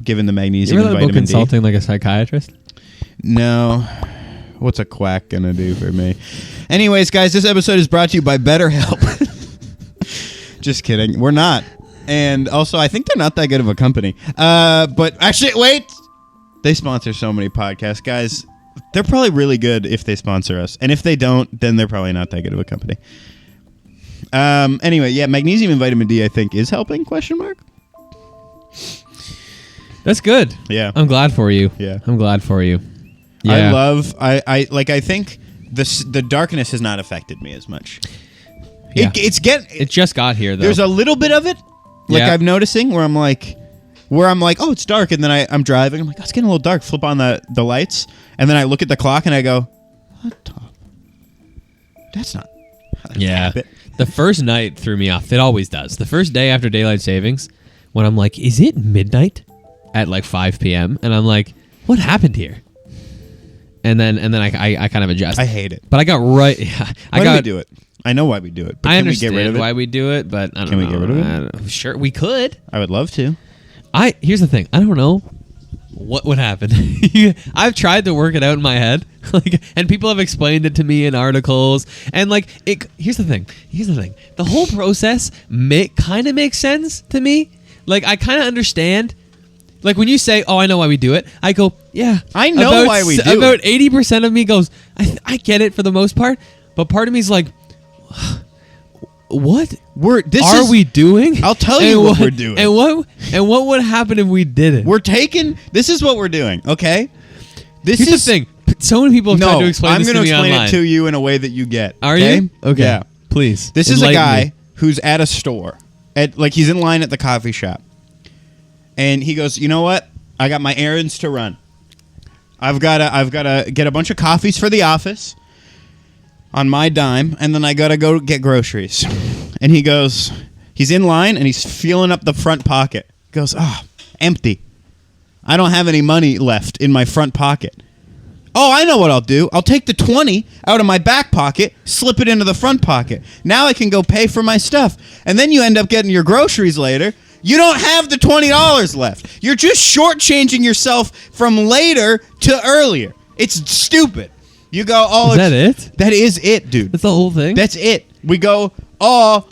Speaker 2: given the magnesium and vitamin D.
Speaker 3: Consulting like a psychiatrist?
Speaker 2: No. What's a quack gonna do for me? Anyways, guys, this episode is brought to you by BetterHelp. Just kidding. We're not. And also, I think they're not that good of a company. But actually, wait. They sponsor so many podcasts. Guys, they're probably really good if they sponsor us. And if they don't, then they're probably not that good of a company. Anyway, yeah, magnesium and vitamin D, I think, is helping, ?
Speaker 3: That's good.
Speaker 2: Yeah.
Speaker 3: I'm glad for you.
Speaker 2: Yeah.
Speaker 3: I'm glad for you. Yeah.
Speaker 2: I think the darkness has not affected me as much.
Speaker 3: Yeah.
Speaker 2: It
Speaker 3: just got here, though.
Speaker 2: There's a little bit of it, like
Speaker 3: Yeah.
Speaker 2: I'm noticing, where I'm like, oh, it's dark, and then I'm driving. I'm like, oh, it's getting a little dark. Flip on the lights, and then I look at the clock and I go, what the? That's not.
Speaker 3: Yeah. The first night threw me off. It always does. The first day after daylight savings, when I'm like, is it midnight at like 5 p.m.? And I'm like, what happened here? And then I kind of adjust.
Speaker 2: I hate it.
Speaker 3: But I got right. Yeah,
Speaker 2: Why do we do it? I know why we do it. But
Speaker 3: I
Speaker 2: can
Speaker 3: understand
Speaker 2: we get rid of it?
Speaker 3: why we do it, but I don't
Speaker 2: Can
Speaker 3: know.
Speaker 2: we get rid of it?
Speaker 3: I don't know. Sure, we could.
Speaker 2: I would love to.
Speaker 3: Here's the thing. I don't know what would happen. I've tried to work it out in my head, and people have explained it to me in articles. And here's the thing. The whole process kind of makes sense to me. Like, I kind of understand. Like, when you say, "Oh, I know why we do it," I go, "Yeah,
Speaker 2: I know why we do it."
Speaker 3: About 80% of me goes, "I get it for the most part," but part of me is like, "What are we doing?"
Speaker 2: I'll tell you what we're doing.
Speaker 3: And what would happen if we did it?
Speaker 2: This is what we're doing. Okay.
Speaker 3: Here's the thing. So many people have tried to explain this to me online.
Speaker 2: I'm going to explain it to you in a way that you get.
Speaker 3: Are
Speaker 2: okay?
Speaker 3: you? Okay.
Speaker 2: Yeah.
Speaker 3: Please.
Speaker 2: This is a
Speaker 3: enlighten
Speaker 2: guy
Speaker 3: me.
Speaker 2: who's at a store. He's in line at the coffee shop. And he goes, you know what? I got my errands to run. I've got to get a bunch of coffees for the office on my dime, and then I got to go get groceries. And he's in line, and he's feeling up the front pocket. He goes, empty. I don't have any money left in my front pocket. Oh, I know what I'll do. I'll take the 20 out of my back pocket, slip it into the front pocket. Now I can go pay for my stuff. And then you end up getting your groceries later. You don't have the $20 left. You're just shortchanging yourself from later to earlier. It's stupid. You go, oh,
Speaker 3: Is that it?
Speaker 2: That is it, dude.
Speaker 3: That's the whole thing?
Speaker 2: That's it. We go, oh,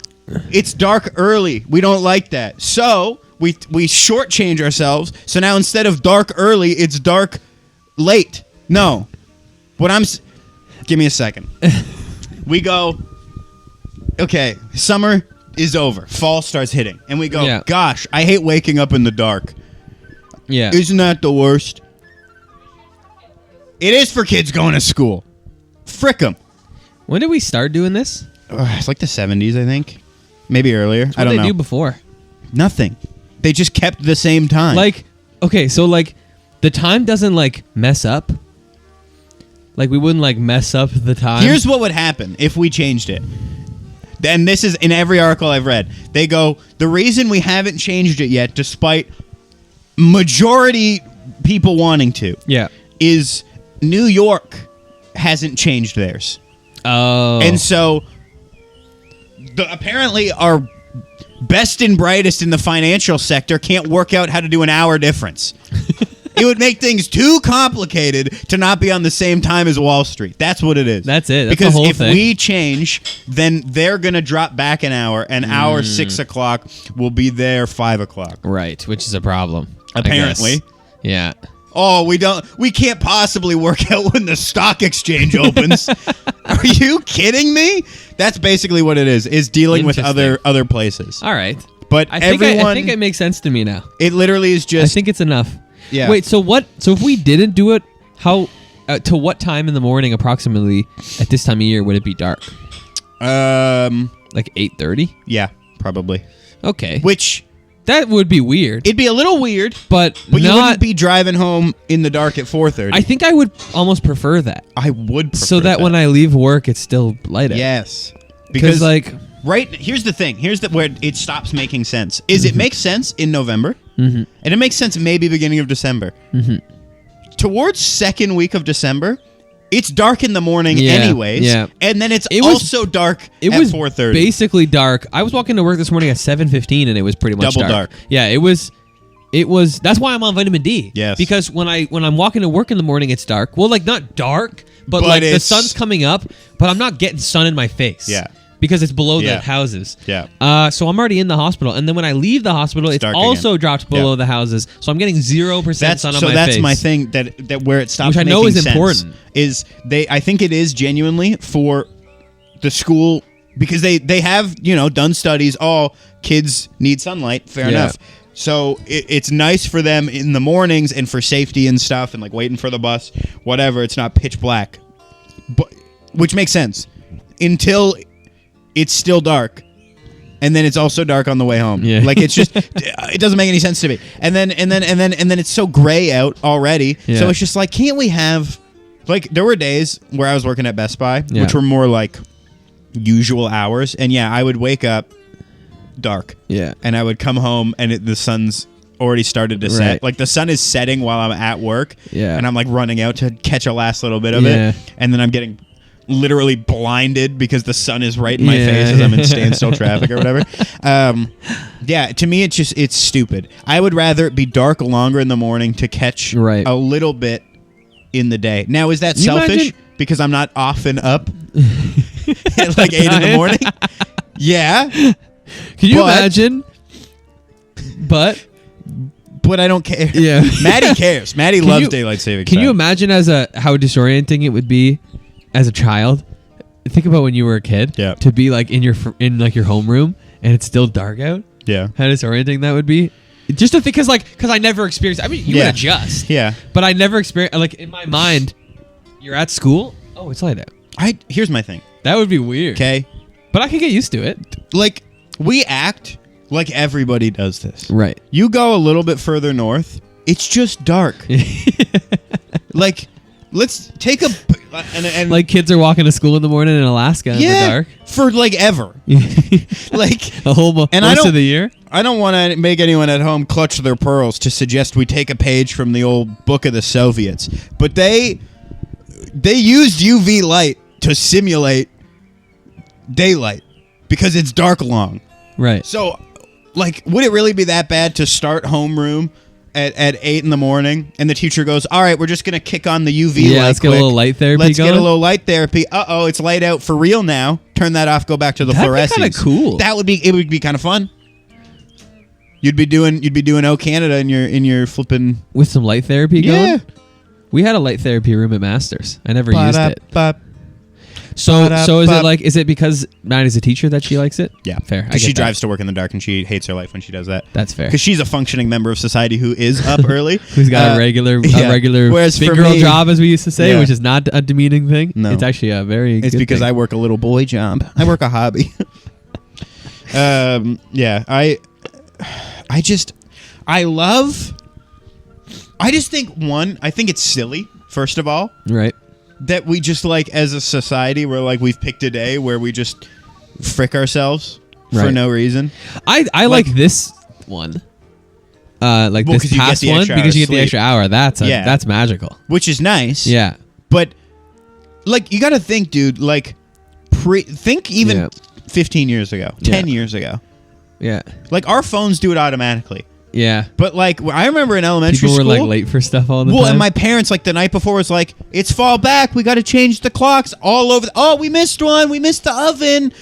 Speaker 2: it's dark early. We don't like that. So we shortchange ourselves. So now instead of dark early, it's dark late. No. Give me a second. We go, okay, summer is over. Fall starts hitting. And we go, gosh, I hate waking up in the dark.
Speaker 3: Yeah.
Speaker 2: Isn't that the worst? It is for kids going to school. Frick them.
Speaker 3: When did we start doing this?
Speaker 2: It's like the 70s, I think. Maybe earlier.
Speaker 3: What
Speaker 2: I don't
Speaker 3: did
Speaker 2: know.
Speaker 3: they do before?
Speaker 2: Nothing. They just kept the same time.
Speaker 3: Okay, so the time doesn't mess up. We wouldn't mess up the time.
Speaker 2: Here's what would happen if we changed it. And this is in every article I've read. They go, the reason we haven't changed it yet, despite majority people wanting to, is New York hasn't changed theirs.
Speaker 3: Oh.
Speaker 2: And so apparently our best and brightest in the financial sector can't work out how to do an hour difference. It would make things too complicated to not be on the same time as Wall Street. That's what it is.
Speaker 3: That's it. That's
Speaker 2: because
Speaker 3: the whole
Speaker 2: if
Speaker 3: thing.
Speaker 2: we change, then they're going to drop back an hour, and our 6 o'clock will be their 5 o'clock.
Speaker 3: Right, which is a problem.
Speaker 2: Apparently.
Speaker 3: Yeah.
Speaker 2: Oh, we can't possibly work out when the stock exchange opens. Are you kidding me? That's basically what it is dealing with other places.
Speaker 3: All right.
Speaker 2: But
Speaker 3: I think it makes sense to me now.
Speaker 2: It literally is just...
Speaker 3: I think it's enough.
Speaker 2: Yeah.
Speaker 3: Wait, so if we didn't do it, how to what time in the morning approximately at this time of year would it be dark?
Speaker 2: 8:30?
Speaker 3: Yeah,
Speaker 2: probably.
Speaker 3: Okay.
Speaker 2: Which
Speaker 3: That would be weird.
Speaker 2: It'd be a little weird,
Speaker 3: but
Speaker 2: you
Speaker 3: not.
Speaker 2: wouldn't be driving home in the dark at 4:30.
Speaker 3: I think I would almost prefer that.
Speaker 2: I would prefer
Speaker 3: So that when I leave work, it's still light out.
Speaker 2: Yes.
Speaker 3: Because like.
Speaker 2: Right, here's the thing. Here's where it stops making sense. It makes sense in November, and it makes sense maybe beginning of December. Towards second week of December, it's dark in the morning anyways, and then it's also dark at 4:30.
Speaker 3: Basically dark. I was walking to work this morning at 7:15, and it was pretty much
Speaker 2: Double dark.
Speaker 3: Yeah, it was. That's why I'm on vitamin D.
Speaker 2: Yes.
Speaker 3: Because when I'm walking to work in the morning, it's dark. Well, like not dark, but like the sun's coming up, but I'm not getting sun in my face.
Speaker 2: Yeah.
Speaker 3: Because it's below the houses.
Speaker 2: Yeah.
Speaker 3: So I'm already in the hospital, and then when I leave the hospital, it's also
Speaker 2: again.
Speaker 3: dropped below the houses. So I'm getting 0% sun on my face.
Speaker 2: So that's my thing. That where it stops.
Speaker 3: Which I know
Speaker 2: making
Speaker 3: is
Speaker 2: sense
Speaker 3: important.
Speaker 2: Is I think it is genuinely for the school because they have done studies. All kids need sunlight. Fair enough. So it's nice for them in the mornings and for safety and stuff and like waiting for the bus, whatever. It's not pitch black, but which makes sense until it's still dark, and then it's also dark on the way home. Yeah. Like it's just it doesn't make any sense to me. And then it's so gray out already. Yeah. So it's just like, can't we have like there were days where I was working at Best Buy, which were more like usual hours, and I would wake up dark. Yeah. And I would come home and the sun's already started to set. Like the sun is setting while I'm at work. Yeah. And I'm like running out to catch a last little bit of it, and then I'm getting literally blinded because the sun is right in my face as I'm in standstill traffic or whatever. To me it's stupid. I would rather it be dark longer in the morning to catch a little bit in the day. Now is that selfish because I'm not often up at like 8 in the morning? Yeah.
Speaker 3: Can you imagine? But
Speaker 2: I don't care.
Speaker 3: Yeah.
Speaker 2: Maddie cares. Maddie loves daylight savings time.
Speaker 3: Can you imagine how disorienting it would be as a child? Think about when you were a kid. Yeah. To be like in your homeroom and it's still dark out. Yeah. How disorienting that would be. Just to think, because I never experienced. I mean, you would adjust. Yeah. But I never experienced. Like in my mind, you're at school. Oh, it's light out.
Speaker 2: Here's my thing.
Speaker 3: That would be weird.
Speaker 2: Okay.
Speaker 3: But I could get used to it.
Speaker 2: Like we act like everybody does this.
Speaker 3: Right.
Speaker 2: You go a little bit further north, it's just dark. Like, let's take a... And
Speaker 3: like kids are walking to school in the morning in Alaska in the dark.
Speaker 2: For like ever. Like...
Speaker 3: a whole most of the year.
Speaker 2: I don't want to make anyone at home clutch their pearls to suggest we take a page from the old book of the Soviets. But they used UV light to simulate daylight because it's dark long.
Speaker 3: Right.
Speaker 2: So, like, would it really be that bad to start homeroom at 8 in the morning and the teacher goes, all right, we're just going to kick on the UV light
Speaker 3: let's get a little light therapy
Speaker 2: Let's get a little light therapy. Uh-oh, it's light out for real now. Turn that off, go back to the fluorescents.
Speaker 3: That'd be kind of cool.
Speaker 2: It would be kind of fun. You'd be doing O Canada in your flipping...
Speaker 3: With some light therapy going? We had a light therapy room at Masters. I never used it. So is it because Maddie's a teacher that she likes it?
Speaker 2: Yeah.
Speaker 3: Fair.
Speaker 2: Because she drives to work in the dark and she hates her life when she does that.
Speaker 3: That's fair.
Speaker 2: Because she's a functioning member of society who is up early.
Speaker 3: Who's got a regular big girl job, as we used to say, which is not a demeaning thing. No. It's actually a very good
Speaker 2: because
Speaker 3: thing.
Speaker 2: I work a little boy job. I work a hobby. I just think I think it's silly, first of all.
Speaker 3: Right.
Speaker 2: That we just like as a society we've picked a day where we just frick ourselves for no reason.
Speaker 3: I like this one. This past one because you get the extra hour. That's magical.
Speaker 2: Which is nice.
Speaker 3: Yeah.
Speaker 2: But like you got to think, dude, like think even 15 years ago, 10 years ago.
Speaker 3: Yeah.
Speaker 2: Like our phones do it automatically.
Speaker 3: Yeah.
Speaker 2: But like I remember in elementary school,
Speaker 3: people were like late for stuff all the time.
Speaker 2: Well, and my parents like the night before was like, "It's fall back. We got to change the clocks all over. Oh, we missed one. We missed the oven.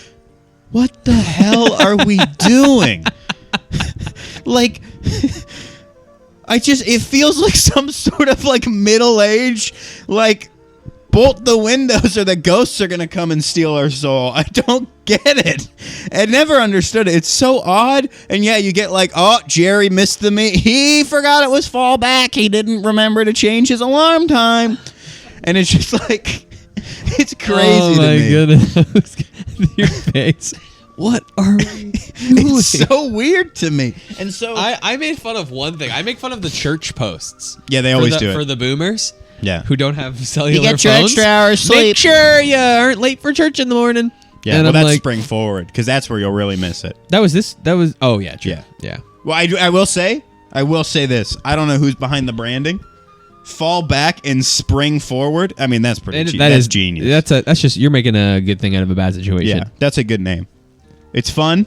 Speaker 2: What the hell are we doing?" Like it feels like some sort of like middle age like bolt the windows or the ghosts are going to come and steal our soul. I don't get it. I never understood it. It's so odd. And yeah, you get like, oh, Jerry missed the he forgot it was fall back. He didn't remember to change his alarm time. And it's just like, it's crazy to me.
Speaker 3: Oh my goodness. Your face. What are we doing?
Speaker 2: It's so weird to me. And so
Speaker 3: I made fun of one thing. I make fun of the church posts.
Speaker 2: yeah, they always do it
Speaker 3: for the boomers.
Speaker 2: Yeah.
Speaker 3: Who don't have cellular
Speaker 2: You get your
Speaker 3: phones.
Speaker 2: extra hour of sleep.
Speaker 3: Make sure you aren't late for church in the morning.
Speaker 2: Yeah,
Speaker 3: and
Speaker 2: well,
Speaker 3: I'm
Speaker 2: that's
Speaker 3: like,
Speaker 2: spring forward because that's where you'll really miss it.
Speaker 3: That was. Oh yeah, true.
Speaker 2: Yeah.
Speaker 3: Yeah.
Speaker 2: Well, I will say this. I don't know who's behind the branding. Fall back and spring forward. I mean, that's pretty. That's genius.
Speaker 3: That's just you're making a good thing out of a bad situation.
Speaker 2: Yeah, that's a good name. It's fun.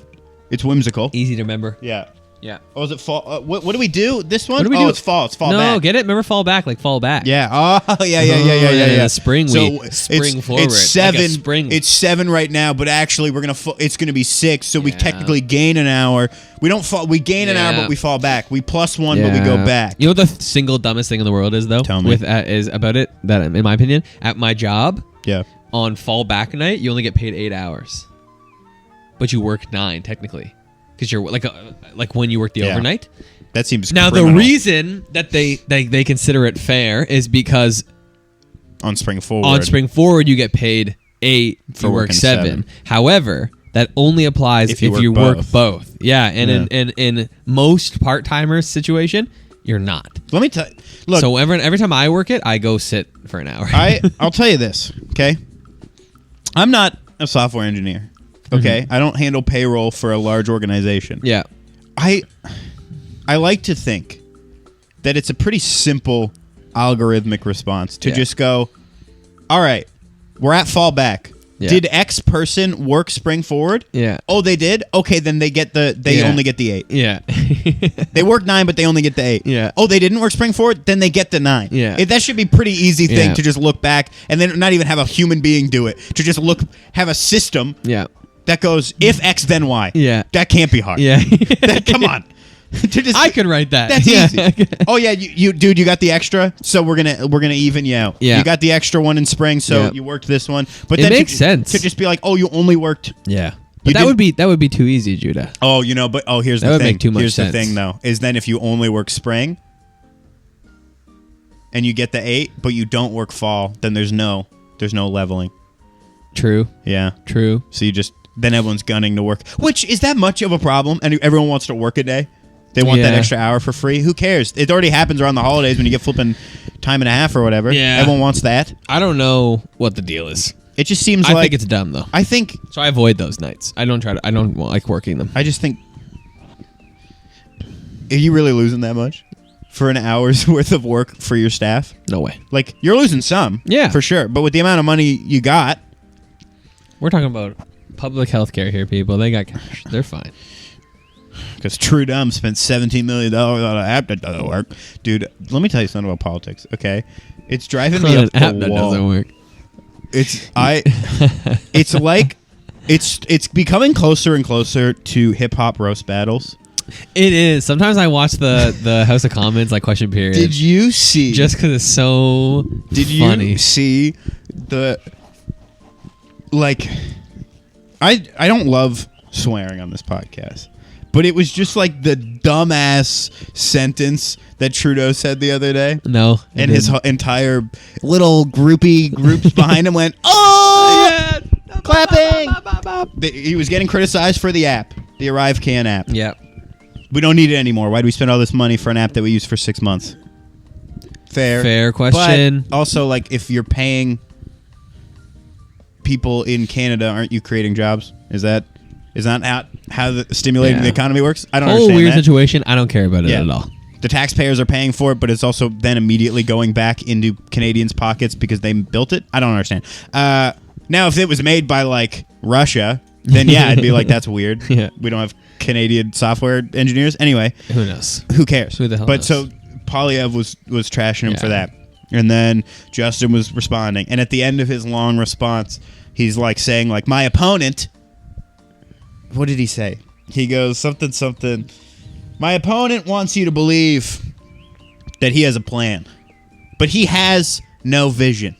Speaker 2: It's whimsical.
Speaker 3: Easy to remember.
Speaker 2: Yeah.
Speaker 3: Yeah.
Speaker 2: Oh, is it fall? What do we do? This one?
Speaker 3: What do we
Speaker 2: oh,
Speaker 3: do?
Speaker 2: it's fall. It's fall
Speaker 3: no,
Speaker 2: back.
Speaker 3: get it? Remember fall back, like fall back.
Speaker 2: Yeah. Oh, yeah.
Speaker 3: Yeah. Spring
Speaker 2: So
Speaker 3: week. Spring forward.
Speaker 2: It's 7.
Speaker 3: Like a spring.
Speaker 2: It's 7 right now, but actually it's gonna be 6. So we
Speaker 3: Yeah.
Speaker 2: technically gain an hour. We don't fall. We gain an hour,
Speaker 3: Yeah.
Speaker 2: but we fall back. We plus 1, but we go back.
Speaker 3: You know what the single dumbest thing in the world is though?
Speaker 2: Tell me.
Speaker 3: With is about it that in my opinion, at my job
Speaker 2: Yeah.
Speaker 3: on fall back night, you only get paid 8 hours, but you work 9 technically, because you're like when you work the
Speaker 2: Yeah.
Speaker 3: overnight.
Speaker 2: That seems
Speaker 3: Now
Speaker 2: criminal.
Speaker 3: the reason that they consider it fair is because
Speaker 2: on spring forward.
Speaker 3: on spring forward you get paid 8
Speaker 2: For
Speaker 3: you work
Speaker 2: working
Speaker 3: 7.
Speaker 2: 7.
Speaker 3: However, that only applies
Speaker 2: If
Speaker 3: if
Speaker 2: you
Speaker 3: you
Speaker 2: work
Speaker 3: work both. Yeah, and
Speaker 2: Yeah.
Speaker 3: in most part-timers situation, you're not.
Speaker 2: Let me tell. Look,
Speaker 3: So every time I work it, I go sit for an hour.
Speaker 2: I'll tell you this. Okay. I'm not a software engineer. Okay. I don't handle payroll for a large organization.
Speaker 3: yeah.
Speaker 2: I like to think that it's a pretty simple algorithmic response to
Speaker 3: Yeah.
Speaker 2: just go, all right, we're at fallback.
Speaker 3: Yeah.
Speaker 2: Did X person work spring forward?
Speaker 3: Yeah.
Speaker 2: Oh, they did? Okay, then they
Speaker 3: Yeah.
Speaker 2: only get the 8.
Speaker 3: Yeah.
Speaker 2: They work 9, but they only get the 8.
Speaker 3: Yeah.
Speaker 2: Oh, they didn't work spring forward? Then they get the 9.
Speaker 3: Yeah.
Speaker 2: That should be a pretty easy thing
Speaker 3: Yeah.
Speaker 2: to just look back and then not even have a human being do it. To just have a system
Speaker 3: yeah.
Speaker 2: that goes, if X, then Y.
Speaker 3: Yeah.
Speaker 2: That can't be hard.
Speaker 3: Yeah.
Speaker 2: Come on. To just,
Speaker 3: I could write that.
Speaker 2: That's
Speaker 3: Yeah.
Speaker 2: easy. Oh yeah, you dude, you got the extra, so we're gonna even you out.
Speaker 3: Yeah.
Speaker 2: You got the extra one in spring, so
Speaker 3: Yeah.
Speaker 2: you worked this one. But
Speaker 3: It
Speaker 2: then
Speaker 3: makes sense.
Speaker 2: to just be like, oh, you only worked.
Speaker 3: Yeah.
Speaker 2: You
Speaker 3: But that
Speaker 2: did-
Speaker 3: would be too easy, Judah.
Speaker 2: Oh, here's
Speaker 3: That
Speaker 2: the
Speaker 3: would
Speaker 2: thing.
Speaker 3: make too much
Speaker 2: here's
Speaker 3: sense.
Speaker 2: the thing though, is then if you only work spring and you get the 8, but you don't work fall, then there's no leveling.
Speaker 3: True.
Speaker 2: Yeah.
Speaker 3: True.
Speaker 2: So then everyone's gunning to work. Which is that much of a problem? And everyone wants to work a day. They want that
Speaker 3: Yeah.
Speaker 2: extra hour for free. Who cares? It already happens around the holidays when you get flipping time and a half or whatever.
Speaker 3: Yeah.
Speaker 2: Everyone wants that.
Speaker 3: I don't know what the deal is.
Speaker 2: It just seems
Speaker 3: I
Speaker 2: like
Speaker 3: think it's dumb though.
Speaker 2: I think
Speaker 3: So I avoid those nights. I don't like working them.
Speaker 2: I just think. Are you really losing that much for an hour's worth of work for your staff?
Speaker 3: No way.
Speaker 2: Like you're losing some,
Speaker 3: Yeah.
Speaker 2: for sure. But with the amount of money you got,
Speaker 3: We're talking about public health care here, people. They got cash. They're fine.
Speaker 2: because Trudeau spent $17 million on an app that doesn't work, dude. Let me tell you something about politics. Okay, it's driving me
Speaker 3: An
Speaker 2: up
Speaker 3: app
Speaker 2: the
Speaker 3: that
Speaker 2: wall.
Speaker 3: doesn't work.
Speaker 2: It's like it's becoming closer and closer to hip hop roast battles.
Speaker 3: It is. Sometimes I watch the House of Commons like question period.
Speaker 2: Did you see?
Speaker 3: Just because it's so funny.
Speaker 2: You see the like? I don't love swearing on this podcast, but it was just like the dumbass sentence that Trudeau said the other day.
Speaker 3: No.
Speaker 2: And his entire little groups behind him went, oh, clapping. He was getting criticized for the app, the ArriveCan app.
Speaker 3: Yeah.
Speaker 2: We don't need it anymore. Why do we spend all this money for an app that we use for 6 months? Fair
Speaker 3: question.
Speaker 2: But also, like, if you're paying people in Canada, aren't you creating jobs? Is that how the stimulating the economy works? I don't
Speaker 3: Whole
Speaker 2: understand
Speaker 3: weird
Speaker 2: that.
Speaker 3: situation. I don't care about it at all.
Speaker 2: The taxpayers are paying for it, but it's also then immediately going back into Canadians' pockets because they built it. I don't understand. Now, if it was made by like Russia, then yeah, I'd be like, that's weird.
Speaker 3: Yeah.
Speaker 2: We don't have Canadian software engineers. Anyway,
Speaker 3: Who knows?
Speaker 2: who cares?
Speaker 3: Who the hell
Speaker 2: But
Speaker 3: knows?
Speaker 2: so Polyev was trashing him
Speaker 3: Yeah.
Speaker 2: for that. And then Justin was responding. And at the end of his long response, he's like saying like, my opponent, what did he say? He goes something. My opponent wants you to believe that he has a plan, but he has no vision.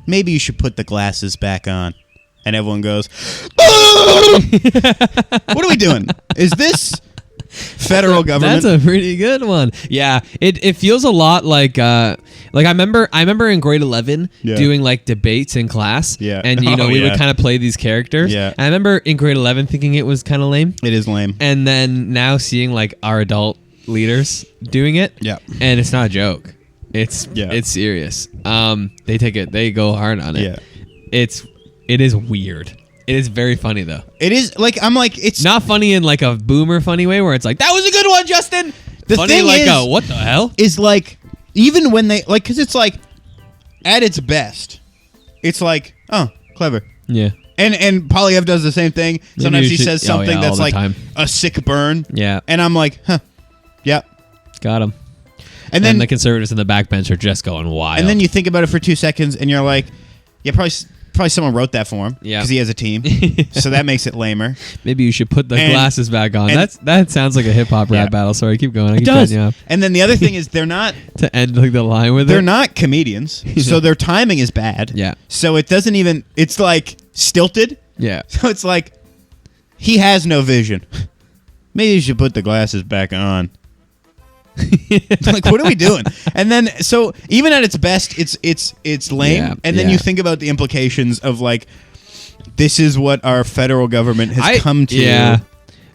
Speaker 2: Maybe you should put the glasses back on. And everyone goes, "Ah!" What are we doing? Is this federal government.
Speaker 3: That's a pretty good one. Yeah, it feels a lot like I remember in grade 11
Speaker 2: Yeah.
Speaker 3: doing like debates in class.
Speaker 2: Yeah.
Speaker 3: And
Speaker 2: Oh,
Speaker 3: we
Speaker 2: yeah.
Speaker 3: would kind of play these characters.
Speaker 2: Yeah.
Speaker 3: And I remember in grade 11 thinking it was kind of lame.
Speaker 2: It is lame.
Speaker 3: And then now seeing like our adult leaders doing it.
Speaker 2: Yeah.
Speaker 3: And it's not a joke. It's serious. They go hard on it.
Speaker 2: Yeah.
Speaker 3: It is weird. It is very funny though.
Speaker 2: It is like I'm like it's
Speaker 3: Not funny in like a boomer funny way where it's like, that was a good one, Justin.
Speaker 2: The
Speaker 3: funny
Speaker 2: thing
Speaker 3: like
Speaker 2: is-
Speaker 3: what the hell?
Speaker 2: is like even when they like because it's like at its best, it's like oh clever.
Speaker 3: Yeah.
Speaker 2: And Polyev does the same thing. Sometimes
Speaker 3: you
Speaker 2: he
Speaker 3: should-
Speaker 2: says
Speaker 3: oh,
Speaker 2: something
Speaker 3: yeah, all
Speaker 2: that's
Speaker 3: the
Speaker 2: like
Speaker 3: time.
Speaker 2: a sick burn.
Speaker 3: Yeah.
Speaker 2: And I'm like, huh, yeah.
Speaker 3: Got him.
Speaker 2: And
Speaker 3: And
Speaker 2: then
Speaker 3: the conservatives in the backbench are just going wild.
Speaker 2: and then you think about it for 2 seconds, and you're like, yeah, probably someone wrote that for him.
Speaker 3: Yeah.
Speaker 2: Because he has a team, so that makes it lamer.
Speaker 3: maybe you should put the
Speaker 2: And-
Speaker 3: glasses back on.
Speaker 2: and-
Speaker 3: That sounds like a hip hop rap
Speaker 2: Yeah.
Speaker 3: battle. Sorry, keep going. I
Speaker 2: It
Speaker 3: keep
Speaker 2: does.
Speaker 3: cutting you off.
Speaker 2: And then the other thing is they're not
Speaker 3: To end like the line with
Speaker 2: they're
Speaker 3: it.
Speaker 2: not comedians, so their timing is bad.
Speaker 3: Yeah.
Speaker 2: So it doesn't even. It's like stilted.
Speaker 3: Yeah.
Speaker 2: So it's like he has no vision. Maybe you should put the glasses back on. Like, what are we doing? And then, so even at its best, it's lame.
Speaker 3: Yeah,
Speaker 2: and then
Speaker 3: yeah.
Speaker 2: you think about the implications of like, this is what our federal government has come to.
Speaker 3: Yeah.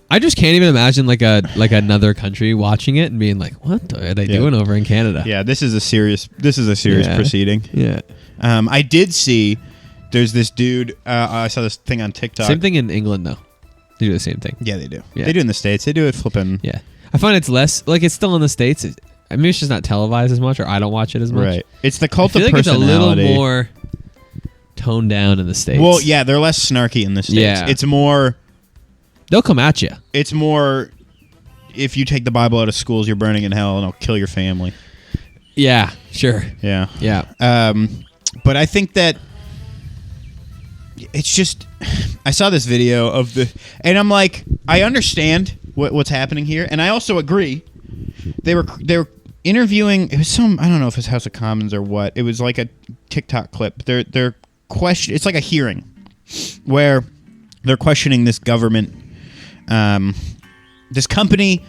Speaker 3: I just can't even imagine like another country watching it and being like, "What are they
Speaker 2: Yeah.
Speaker 3: doing over in Canada?"
Speaker 2: Yeah, this is a serious
Speaker 3: Yeah.
Speaker 2: proceeding.
Speaker 3: Yeah.
Speaker 2: I did see. There's this dude. I saw this thing on TikTok.
Speaker 3: Same thing in England though. They do the same thing.
Speaker 2: Yeah, they do.
Speaker 3: Yeah.
Speaker 2: They do in the States. They do it flipping.
Speaker 3: Yeah. I find it's less like it's still in the States. I mean, it's just not televised as much, or I don't watch it as much.
Speaker 2: Right. It's the
Speaker 3: I
Speaker 2: cult
Speaker 3: feel
Speaker 2: of
Speaker 3: like it's a
Speaker 2: personality.
Speaker 3: little more toned down in the States.
Speaker 2: Well, yeah, they're less snarky in the States.
Speaker 3: Yeah.
Speaker 2: It's more.
Speaker 3: They'll come at you.
Speaker 2: It's more. If you take the Bible out of schools, you're burning in hell, and it'll kill your family.
Speaker 3: Yeah. Sure.
Speaker 2: Yeah.
Speaker 3: Yeah.
Speaker 2: But I think that it's just. I saw this video of the, and I'm like, I understand what's happening here, and I also agree. They were interviewing. It was some. I don't know if it's House of Commons or what. It was like a TikTok clip. They're question. It's like a hearing where they're questioning this government, this company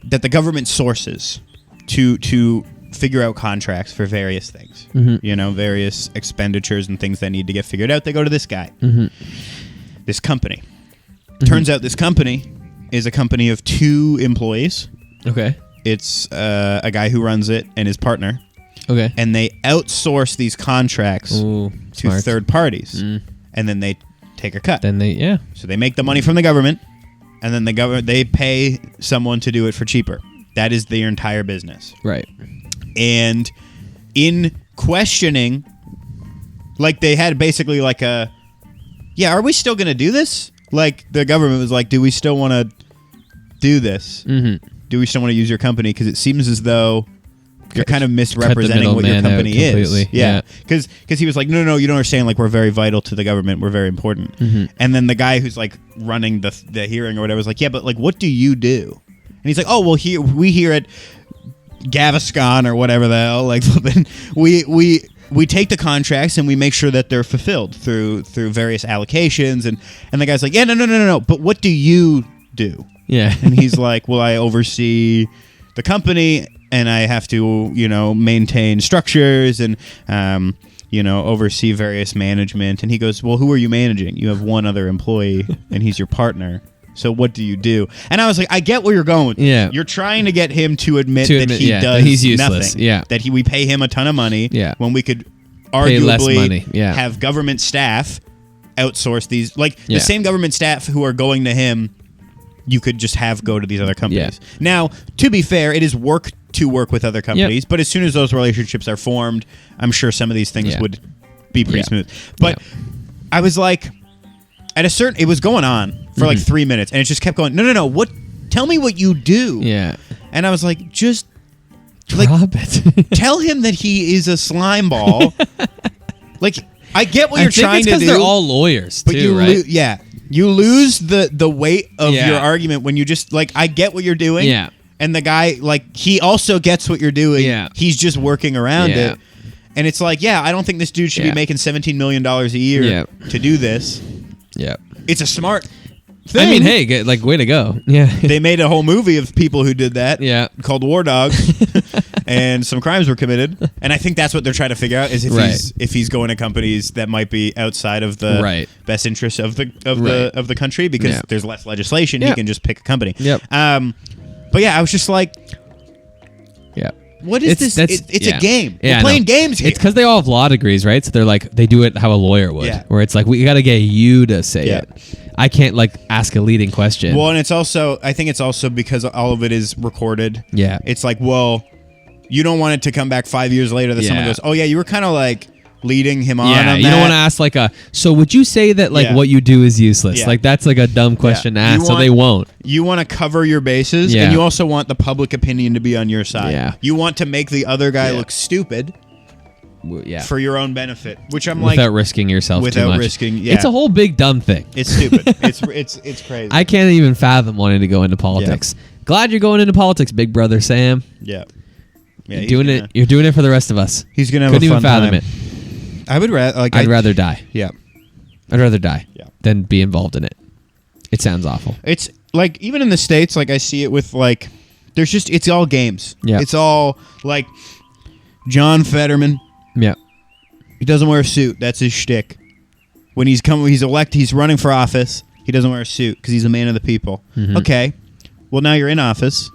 Speaker 2: that the government sources to figure out contracts for various things. You know, various expenditures and things that need to get figured out. They go to this guy, this company. Turns out this company is a company of 2 employees.
Speaker 3: Okay.
Speaker 2: It's a guy who runs it and his partner,
Speaker 3: Okay.
Speaker 2: and they outsource these contracts
Speaker 3: Ooh,
Speaker 2: to
Speaker 3: smart.
Speaker 2: third parties, and then they take a cut.
Speaker 3: Then they
Speaker 2: So they make the money from the government, and then the government they pay someone to do it for cheaper. That is their entire business.
Speaker 3: right.
Speaker 2: And in questioning, like they had basically like a, yeah, are we still going to do this? Like the government was like, do we still want to do this?
Speaker 3: Mm-hmm.
Speaker 2: Do we still want to use your company? Because it seems as though you're kind of misrepresenting what your
Speaker 3: middleman out
Speaker 2: company is.
Speaker 3: completely.
Speaker 2: Yeah. Because he was like, no, you don't understand. Like, we're very vital to the government. We're very important.
Speaker 3: Mm-hmm.
Speaker 2: And then the guy who's like running the hearing or whatever was like, yeah, but like, what do you do? And he's like, oh, well, we here at Gaviscon or whatever the hell, like, we take the contracts and we make sure that they're fulfilled through various allocations. And the guy's like, yeah, no. But what do you do?
Speaker 3: Yeah.
Speaker 2: And he's like, well, I oversee the company and I have to, maintain structures and, oversee various management. And he goes, well, who are you managing? You have one other employee and he's your partner. So what do you do? And I was like, I get where you're going.
Speaker 3: Yeah.
Speaker 2: You're trying to get him to admit that he
Speaker 3: yeah,
Speaker 2: does
Speaker 3: that he's useless.
Speaker 2: nothing.
Speaker 3: Yeah.
Speaker 2: That we pay him a ton of money.
Speaker 3: Yeah.
Speaker 2: When we could
Speaker 3: Pay less
Speaker 2: arguably
Speaker 3: money. Yeah.
Speaker 2: have government staff outsource these. Like
Speaker 3: Yeah.
Speaker 2: the same government staff who are going to him, you could just have go to these other companies. Now, to be fair, it is work to work with other companies. But as soon as those relationships are formed, I'm sure some of these things
Speaker 3: Yeah.
Speaker 2: would be pretty
Speaker 3: Yeah.
Speaker 2: smooth. But I was like, it was going on for like 3 minutes, and it just kept going. No. What? Tell me what you do.
Speaker 3: Yeah.
Speaker 2: And I was like, just like
Speaker 3: Drop it.
Speaker 2: tell him that he is a slime ball. Like, I get what you're trying to do.
Speaker 3: They're all lawyers
Speaker 2: but
Speaker 3: too,
Speaker 2: you
Speaker 3: right?
Speaker 2: you lose the weight of
Speaker 3: Yeah.
Speaker 2: your argument when you just like, I get what you're doing.
Speaker 3: Yeah.
Speaker 2: And the guy, like, he also gets what you're doing.
Speaker 3: Yeah.
Speaker 2: He's just working around
Speaker 3: Yeah.
Speaker 2: it. And it's like, I don't think this dude should
Speaker 3: Yeah.
Speaker 2: be making $17 million a year
Speaker 3: Yeah.
Speaker 2: to do this.
Speaker 3: Yeah.
Speaker 2: It's a smart thing.
Speaker 3: I mean, hey, like, way to go. Yeah.
Speaker 2: They made a whole movie of people who did that.
Speaker 3: Yeah.
Speaker 2: Called War Dogs, and some crimes were committed. And I think that's what they're trying to figure out is if he's going to companies that might be outside of the best interests of the country because there's less legislation. He can just pick a company.
Speaker 3: Yep.
Speaker 2: But yeah, I was just like,
Speaker 3: yeah.
Speaker 2: what is this? It's a game.
Speaker 3: Yeah,
Speaker 2: We're playing games here.
Speaker 3: It's because they all have law degrees, right? So they're like, they do it how a lawyer would.
Speaker 2: Yeah.
Speaker 3: Where it's like, we got to get you to say it. I can't like ask a leading question.
Speaker 2: Well, and I think it's also because all of it is recorded.
Speaker 3: Yeah.
Speaker 2: It's like, well, you don't want it to come back 5 years later that someone goes, oh yeah, you were kind of like leading him on.
Speaker 3: Yeah, you don't want to ask like so would you say that like what you do is useless?
Speaker 2: Yeah.
Speaker 3: Like that's like a dumb question to ask, so they won't.
Speaker 2: You want to cover your bases, and you also want the public opinion to be on your side.
Speaker 3: Yeah.
Speaker 2: You want to make the other guy look stupid for your own benefit, which I'm like...
Speaker 3: Without risking yourself too much.
Speaker 2: Without risking,
Speaker 3: It's a whole big dumb thing.
Speaker 2: It's stupid. it's crazy.
Speaker 3: I can't even fathom wanting to go into politics. Glad you're going into politics, big brother Sam.
Speaker 2: Yeah.
Speaker 3: You're doing it. You're doing it for the rest of us.
Speaker 2: He's going to have
Speaker 3: Couldn't
Speaker 2: a fun
Speaker 3: even fathom
Speaker 2: time.
Speaker 3: it.
Speaker 2: I would rather... Like,
Speaker 3: I'd rather die.
Speaker 2: Yeah.
Speaker 3: I'd rather die than be involved in it. It sounds awful.
Speaker 2: It's like, even in the States, like I see it with like, there's just, it's all games.
Speaker 3: Yeah.
Speaker 2: It's all like John Fetterman.
Speaker 3: Yeah.
Speaker 2: He doesn't wear a suit. That's his shtick. When he's running for office, he doesn't wear a suit because he's a man of the people.
Speaker 3: Mm-hmm.
Speaker 2: Okay. Well, now you're in office,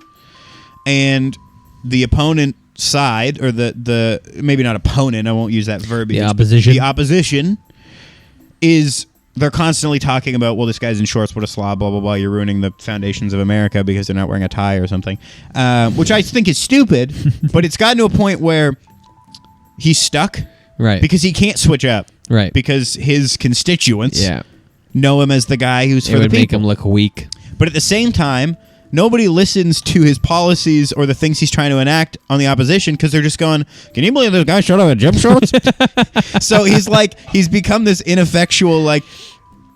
Speaker 2: and the opponent side, or the maybe not opponent, I won't use that verbiage.
Speaker 3: The opposition.
Speaker 2: The opposition is, they're constantly talking about, well, this guy's in shorts, what a slob, blah, blah, blah. You're ruining the foundations of America because they're not wearing a tie or something, which I think is stupid, but it's gotten to a point where he's stuck.
Speaker 3: Right.
Speaker 2: Because he can't switch up.
Speaker 3: Right.
Speaker 2: Because his constituents know him as the guy who's for the people.
Speaker 3: It would make him look weak.
Speaker 2: But at the same time, nobody listens to his policies or the things he's trying to enact on the opposition because they're just going, can you believe this guy showed up in gym shorts? So he's become this ineffectual, like,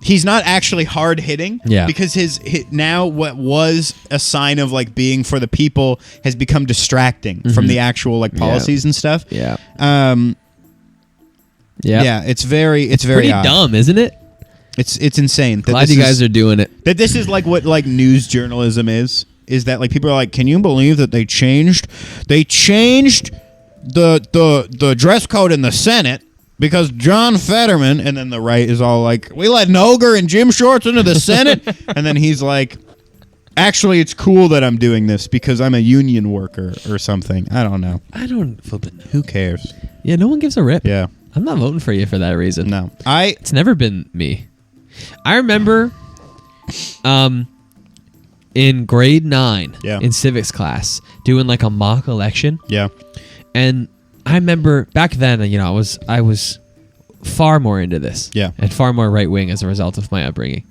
Speaker 2: he's not actually hard hitting.
Speaker 3: Yeah.
Speaker 2: Because now what was a sign of like being for the people has become distracting from the actual like policies and stuff.
Speaker 3: Yeah.
Speaker 2: Yeah, it's very
Speaker 3: pretty
Speaker 2: odd.
Speaker 3: dumb, isn't it?
Speaker 2: It's insane.
Speaker 3: Glad you guys are doing it.
Speaker 2: That this is like what like news journalism is that like people are like, can you believe that they changed the dress code in the Senate because John Fetterman, and then the right is all like, we let Noger in gym shorts into the Senate, and then he's like, actually, it's cool that I'm doing this because I'm a union worker or something. I don't know.
Speaker 3: I don't flip it.
Speaker 2: Who cares?
Speaker 3: Yeah, no one gives a rip.
Speaker 2: Yeah.
Speaker 3: I'm not voting for you for that reason.
Speaker 2: No.
Speaker 3: It's never been me. I remember in grade 9 in civics class doing like a mock election.
Speaker 2: Yeah.
Speaker 3: And I remember back then, you know, I was far more into this.
Speaker 2: Yeah.
Speaker 3: And far more right wing as a result of my upbringing.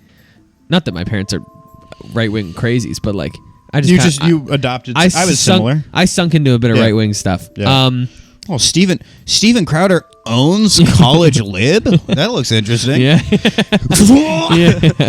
Speaker 3: Not that my parents are right wing crazies, but like I just
Speaker 2: you adopted. I was similar.
Speaker 3: I sunk into a bit of right wing stuff.
Speaker 2: Yeah. Oh, Steven Crowder owns College Lib? That looks interesting.
Speaker 3: Yeah.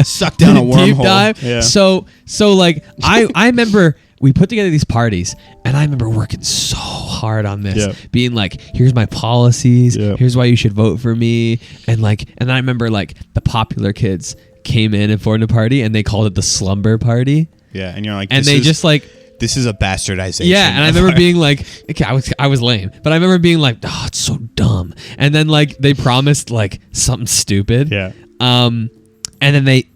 Speaker 2: Suck down a wormhole.
Speaker 3: Deep dive.
Speaker 2: Yeah.
Speaker 3: So like I remember we put together these parties, and I remember working so hard on this, being like, here's my policies, here's why you should vote for me, and I remember like the popular kids came in and formed a party, and they called it the slumber party. Yeah,
Speaker 2: and you're like,
Speaker 3: and they just like,
Speaker 2: this is a bastardization.
Speaker 3: Yeah, and I remember being like, okay, I was lame, but I remember being like, oh, it's so dumb. And then like they promised like something stupid.
Speaker 2: Yeah.
Speaker 3: And then they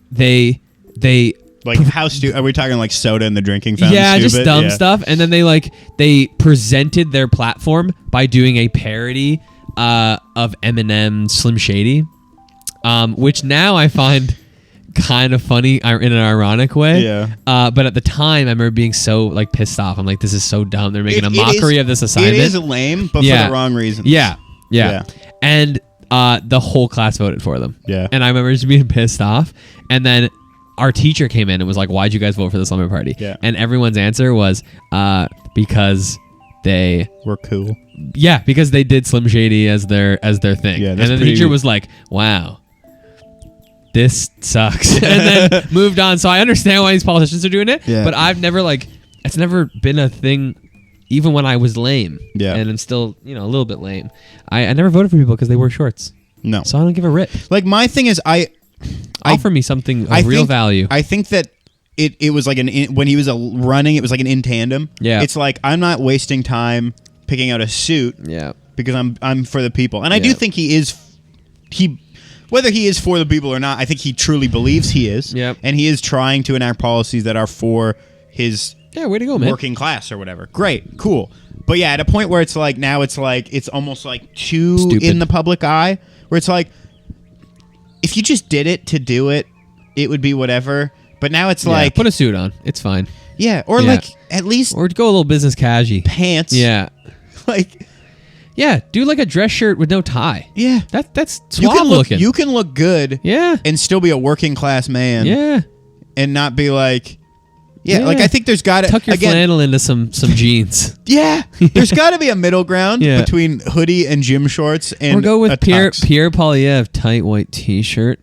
Speaker 2: like how stupid are we talking? Like soda in the drinking fountain?
Speaker 3: Yeah,
Speaker 2: stupid?
Speaker 3: Just dumb stuff. And then they presented their platform by doing a parody of Eminem Slim Shady, which now I find kind of funny in an ironic way. Yeah. But at the time, I remember being so like pissed off. I'm like, this is so dumb. They're making a mockery of this assignment.
Speaker 2: It is lame, but for the wrong reasons.
Speaker 3: Yeah. And the whole class voted for them.
Speaker 2: Yeah.
Speaker 3: And I remember just being pissed off. And then our teacher came in and was like, why'd you guys vote for the slumber party?
Speaker 2: Yeah.
Speaker 3: And everyone's answer was because they
Speaker 2: were cool.
Speaker 3: Yeah, because they did Slim Shady as their thing. Yeah, and then the teacher was like, wow, this sucks. And then moved on. So I understand why these politicians are doing it. Yeah. But I've never it's never been a thing, even when I was lame. Yeah. And I'm still, a little bit lame. I never voted for people because they wore shorts.
Speaker 2: No.
Speaker 3: So I don't give a rip.
Speaker 2: Like my thing is
Speaker 3: Offer me something of real value.
Speaker 2: I think that it was like when he was running, it was like an in tandem.
Speaker 3: Yeah.
Speaker 2: It's like I'm not wasting time picking out a suit.
Speaker 3: Yeah.
Speaker 2: Because I'm for the people, and I do think whether he is for the people or not, I think he truly believes he is.
Speaker 3: Yep.
Speaker 2: And he is trying to enact policies that are for his
Speaker 3: way to go, man.
Speaker 2: working class or whatever. Great, cool. But yeah, at a point where it's like now it's almost like too
Speaker 3: Stupid.
Speaker 2: in the public eye, where it's like if you just did it to do it, it would be whatever. But now it's like
Speaker 3: put a suit on. It's fine.
Speaker 2: Yeah, or
Speaker 3: Yeah.
Speaker 2: like at least
Speaker 3: Or go a little business casual.
Speaker 2: pants.
Speaker 3: Yeah.
Speaker 2: Like
Speaker 3: Yeah, do like a dress shirt with no tie.
Speaker 2: yeah.
Speaker 3: That's
Speaker 2: You
Speaker 3: suave
Speaker 2: can look
Speaker 3: looking.
Speaker 2: you can look good
Speaker 3: Yeah.
Speaker 2: and still be a working class man.
Speaker 3: Yeah.
Speaker 2: And not be like like I think there's got to
Speaker 3: Tuck your flannel into some jeans.
Speaker 2: Yeah, there's got to be a middle ground
Speaker 3: Yeah.
Speaker 2: between hoodie and gym shorts and
Speaker 3: Or go with
Speaker 2: a
Speaker 3: Pierre
Speaker 2: tux.
Speaker 3: Polyev tight white t-shirt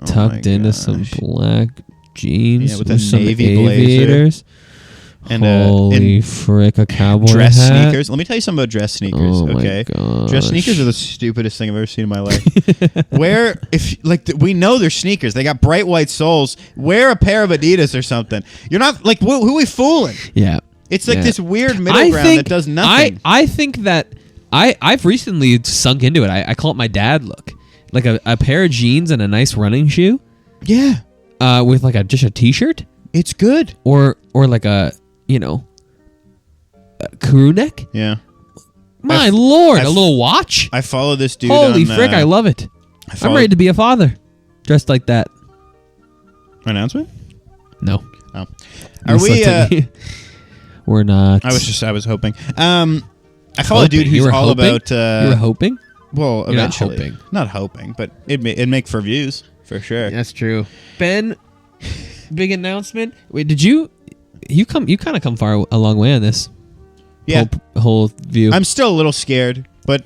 Speaker 3: tucked
Speaker 2: my
Speaker 3: into some
Speaker 2: gosh.
Speaker 3: black jeans
Speaker 2: Yeah, with a
Speaker 3: some
Speaker 2: navy blazer.
Speaker 3: aviators.
Speaker 2: And,
Speaker 3: Holy
Speaker 2: and
Speaker 3: frick, a cowboy
Speaker 2: dress
Speaker 3: hat.
Speaker 2: sneakers. Let me tell you something about dress sneakers.
Speaker 3: Oh my
Speaker 2: Okay,
Speaker 3: gosh.
Speaker 2: dress sneakers are the stupidest thing I've ever seen in my life. We know they're sneakers. They got bright white soles. Wear a pair of Adidas or something. You're not like who are we fooling?
Speaker 3: Yeah.
Speaker 2: It's like
Speaker 3: Yeah.
Speaker 2: this weird middle ground that does nothing.
Speaker 3: I think that I've recently sunk into it. I call it my dad look. Like a pair of jeans and a nice running shoe.
Speaker 2: Yeah,
Speaker 3: With like just a t-shirt
Speaker 2: it's good.
Speaker 3: or like a crew neck.
Speaker 2: Yeah,
Speaker 3: My lord,
Speaker 2: I've-
Speaker 3: a little watch.
Speaker 2: I follow this dude.
Speaker 3: Holy
Speaker 2: on,
Speaker 3: frick, I love it. I'm
Speaker 2: follow-
Speaker 3: ready to be a father. Dressed like that.
Speaker 2: announcement.
Speaker 3: No.
Speaker 2: Oh,
Speaker 3: You
Speaker 2: are we?
Speaker 3: looked at me. We're not.
Speaker 2: I was hoping. I follow a dude
Speaker 3: You
Speaker 2: who's
Speaker 3: were
Speaker 2: all
Speaker 3: hoping?
Speaker 2: about.
Speaker 3: You were hoping?
Speaker 2: Well,
Speaker 3: You're not
Speaker 2: eventually,
Speaker 3: hoping.
Speaker 2: Not hoping, but it'd make for views for sure.
Speaker 3: That's true. Ben, big announcement. Wait, did you kind of come far a long way on this?
Speaker 2: Yeah.
Speaker 3: Whole view.
Speaker 2: I'm still a little scared, but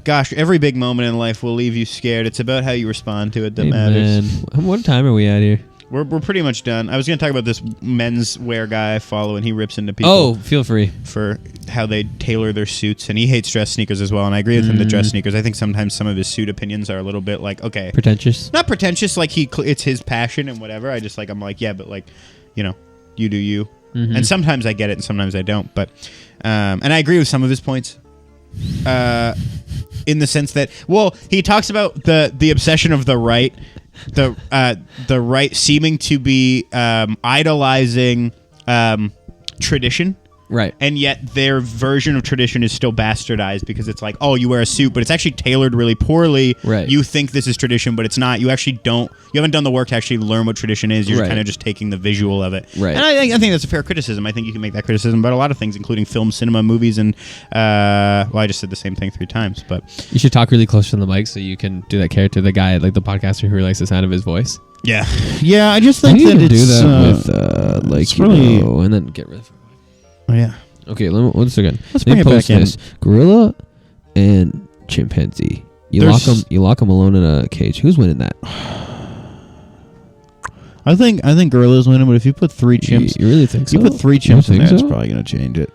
Speaker 2: gosh, every big moment in life will leave you scared. It's about how you respond to it that matters.
Speaker 3: Man. What time are we at here?
Speaker 2: We're pretty much done. I was going to talk about this menswear guy I follow, and he rips into people
Speaker 3: Oh, feel free.
Speaker 2: for how they tailor their suits, and he hates dress sneakers as well. And I agree with him that dress sneakers. I think sometimes some of his suit opinions are a little bit like, okay,
Speaker 3: Pretentious.
Speaker 2: not pretentious, like it's his passion and whatever. I'm like, yeah, but like, you do you. And sometimes I get it and sometimes I don't. But and I agree with some of his points. In the sense that, well, he talks about the obsession of the right, the right seeming to be idolizing tradition.
Speaker 3: Right.
Speaker 2: And yet their version of tradition is still bastardized because it's like, oh, you wear a suit, but it's actually tailored really poorly.
Speaker 3: Right.
Speaker 2: You think this is tradition, but it's not. You actually don't. You haven't done the work to actually learn what tradition is. You're
Speaker 3: Right.
Speaker 2: kind of just taking the visual of it.
Speaker 3: Right.
Speaker 2: And I think that's a fair criticism. I think you can make that criticism about a lot of things, including film, cinema, movies, and well, I just said the same thing 3 times, but
Speaker 3: You should talk really close to the mic so you can do that character, the guy, like the podcaster who likes the sound of his voice.
Speaker 2: yeah, I just think
Speaker 3: You
Speaker 2: that
Speaker 3: can
Speaker 2: it's
Speaker 3: do that with
Speaker 2: it's really-
Speaker 3: and then get rid of it.
Speaker 2: Oh, yeah.
Speaker 3: Okay, let's again.
Speaker 2: Let's bring it back in.
Speaker 3: Gorilla and chimpanzee. You
Speaker 2: There's-
Speaker 3: lock them alone in a cage. Who's winning that?
Speaker 2: I think gorillas winning, but if you put 3 chimps,
Speaker 3: You really think so?
Speaker 2: you put 3
Speaker 3: You
Speaker 2: chimps in
Speaker 3: think
Speaker 2: there, it's
Speaker 3: so?
Speaker 2: probably gonna change it.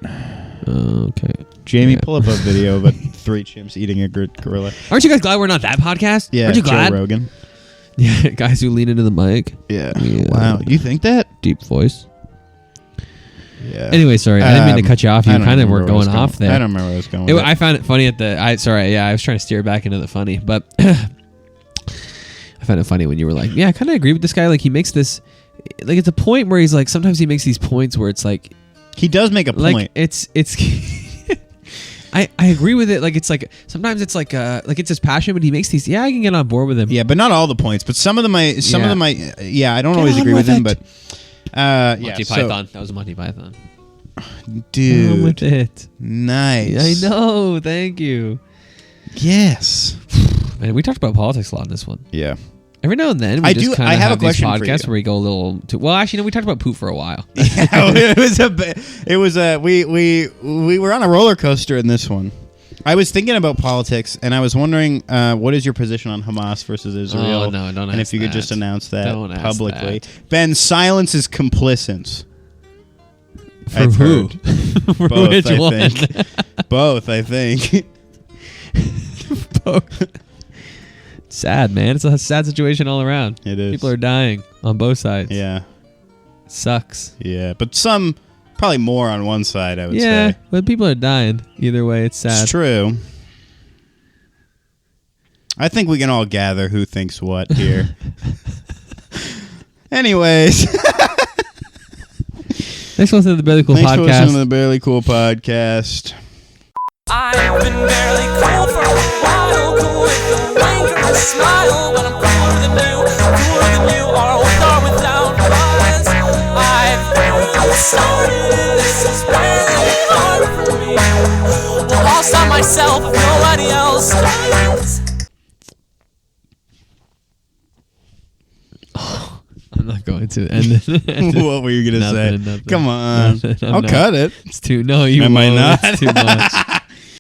Speaker 3: Okay.
Speaker 2: Jamie,
Speaker 3: Yeah.
Speaker 2: pull up a video of 3 chimps eating a gorilla.
Speaker 3: Aren't you guys glad we're not that podcast?
Speaker 2: Yeah,
Speaker 3: Aren't you
Speaker 2: Joe
Speaker 3: glad?
Speaker 2: Rogan.
Speaker 3: Yeah, guys who lean into the mic.
Speaker 2: Yeah.
Speaker 3: Yeah.
Speaker 2: Wow. You think that?
Speaker 3: Deep voice.
Speaker 2: Yeah.
Speaker 3: Anyway, sorry, I didn't mean to cut you off. You
Speaker 2: I don't
Speaker 3: kind of
Speaker 2: remember
Speaker 3: were
Speaker 2: where I was
Speaker 3: going off there.
Speaker 2: I don't remember where I was going with it.
Speaker 3: I found it funny I was trying to steer back into the funny, but I found it funny when you were like, yeah, I kind of agree with this guy. Like he makes this, like it's a point where he's like, sometimes he makes these points where it's like,
Speaker 2: He does make a point.
Speaker 3: like it's I agree with it. Like it's like sometimes it's like it's his passion, but he makes these. Yeah, I can get on board with him.
Speaker 2: Yeah, but not all the points. But some of them I I don't always
Speaker 3: on
Speaker 2: agree with
Speaker 3: with
Speaker 2: him,
Speaker 3: it.
Speaker 2: but yeah.
Speaker 3: Monty
Speaker 2: So,
Speaker 3: Python. That was Monty Python.
Speaker 2: dude,
Speaker 3: Get on with it.
Speaker 2: nice.
Speaker 3: I know. Thank you.
Speaker 2: Yes.
Speaker 3: Man, we talked about politics a lot in this one.
Speaker 2: Yeah.
Speaker 3: Every now and then, we
Speaker 2: I
Speaker 3: just
Speaker 2: do-
Speaker 3: kind
Speaker 2: I
Speaker 3: of
Speaker 2: have a
Speaker 3: have these
Speaker 2: question for
Speaker 3: podcasts
Speaker 2: you.
Speaker 3: where we go a little too. Well, actually, no, we talked about poop for a while.
Speaker 2: We were on a roller coaster in this one. I was thinking about politics, and I was wondering, what is your position on Hamas versus Israel?
Speaker 3: Oh, no, don't
Speaker 2: And
Speaker 3: ask
Speaker 2: if you could
Speaker 3: that.
Speaker 2: just announce that
Speaker 3: Don't ask
Speaker 2: publicly.
Speaker 3: that.
Speaker 2: Ben, silence is complicit.
Speaker 3: For
Speaker 2: I've
Speaker 3: who?
Speaker 2: heard.
Speaker 3: For
Speaker 2: Both,
Speaker 3: which
Speaker 2: I
Speaker 3: one?
Speaker 2: think. Both, I think.
Speaker 4: sad, man. It's a sad situation all around.
Speaker 2: It is.
Speaker 4: People are dying on both sides.
Speaker 2: Yeah.
Speaker 4: It sucks.
Speaker 2: Yeah, but some probably more on one side, I would
Speaker 4: Yeah,
Speaker 2: say.
Speaker 4: but people are dying. Either way, it's sad.
Speaker 2: It's true. I think we can all gather who thinks what here. Anyways.
Speaker 4: Thanks for listening to the Barely Cool
Speaker 2: Thanks for listening to
Speaker 4: podcast.
Speaker 2: the Barely Cool podcast.
Speaker 5: I've been barely cool for a while, cool with a wink or a smile, but I'm cooler than you, or with or without buzz. I've been started, this is really hard for me. Well, I'll stop myself if nobody else does.
Speaker 4: I'm not going to end it.
Speaker 2: What were you going to say?
Speaker 4: Nothing.
Speaker 2: Come on.
Speaker 4: Nothing. I'm
Speaker 2: I'll
Speaker 4: not.
Speaker 2: cut it.
Speaker 4: It's too. No, you
Speaker 2: Am I
Speaker 4: won't.
Speaker 2: not?
Speaker 4: It's too much.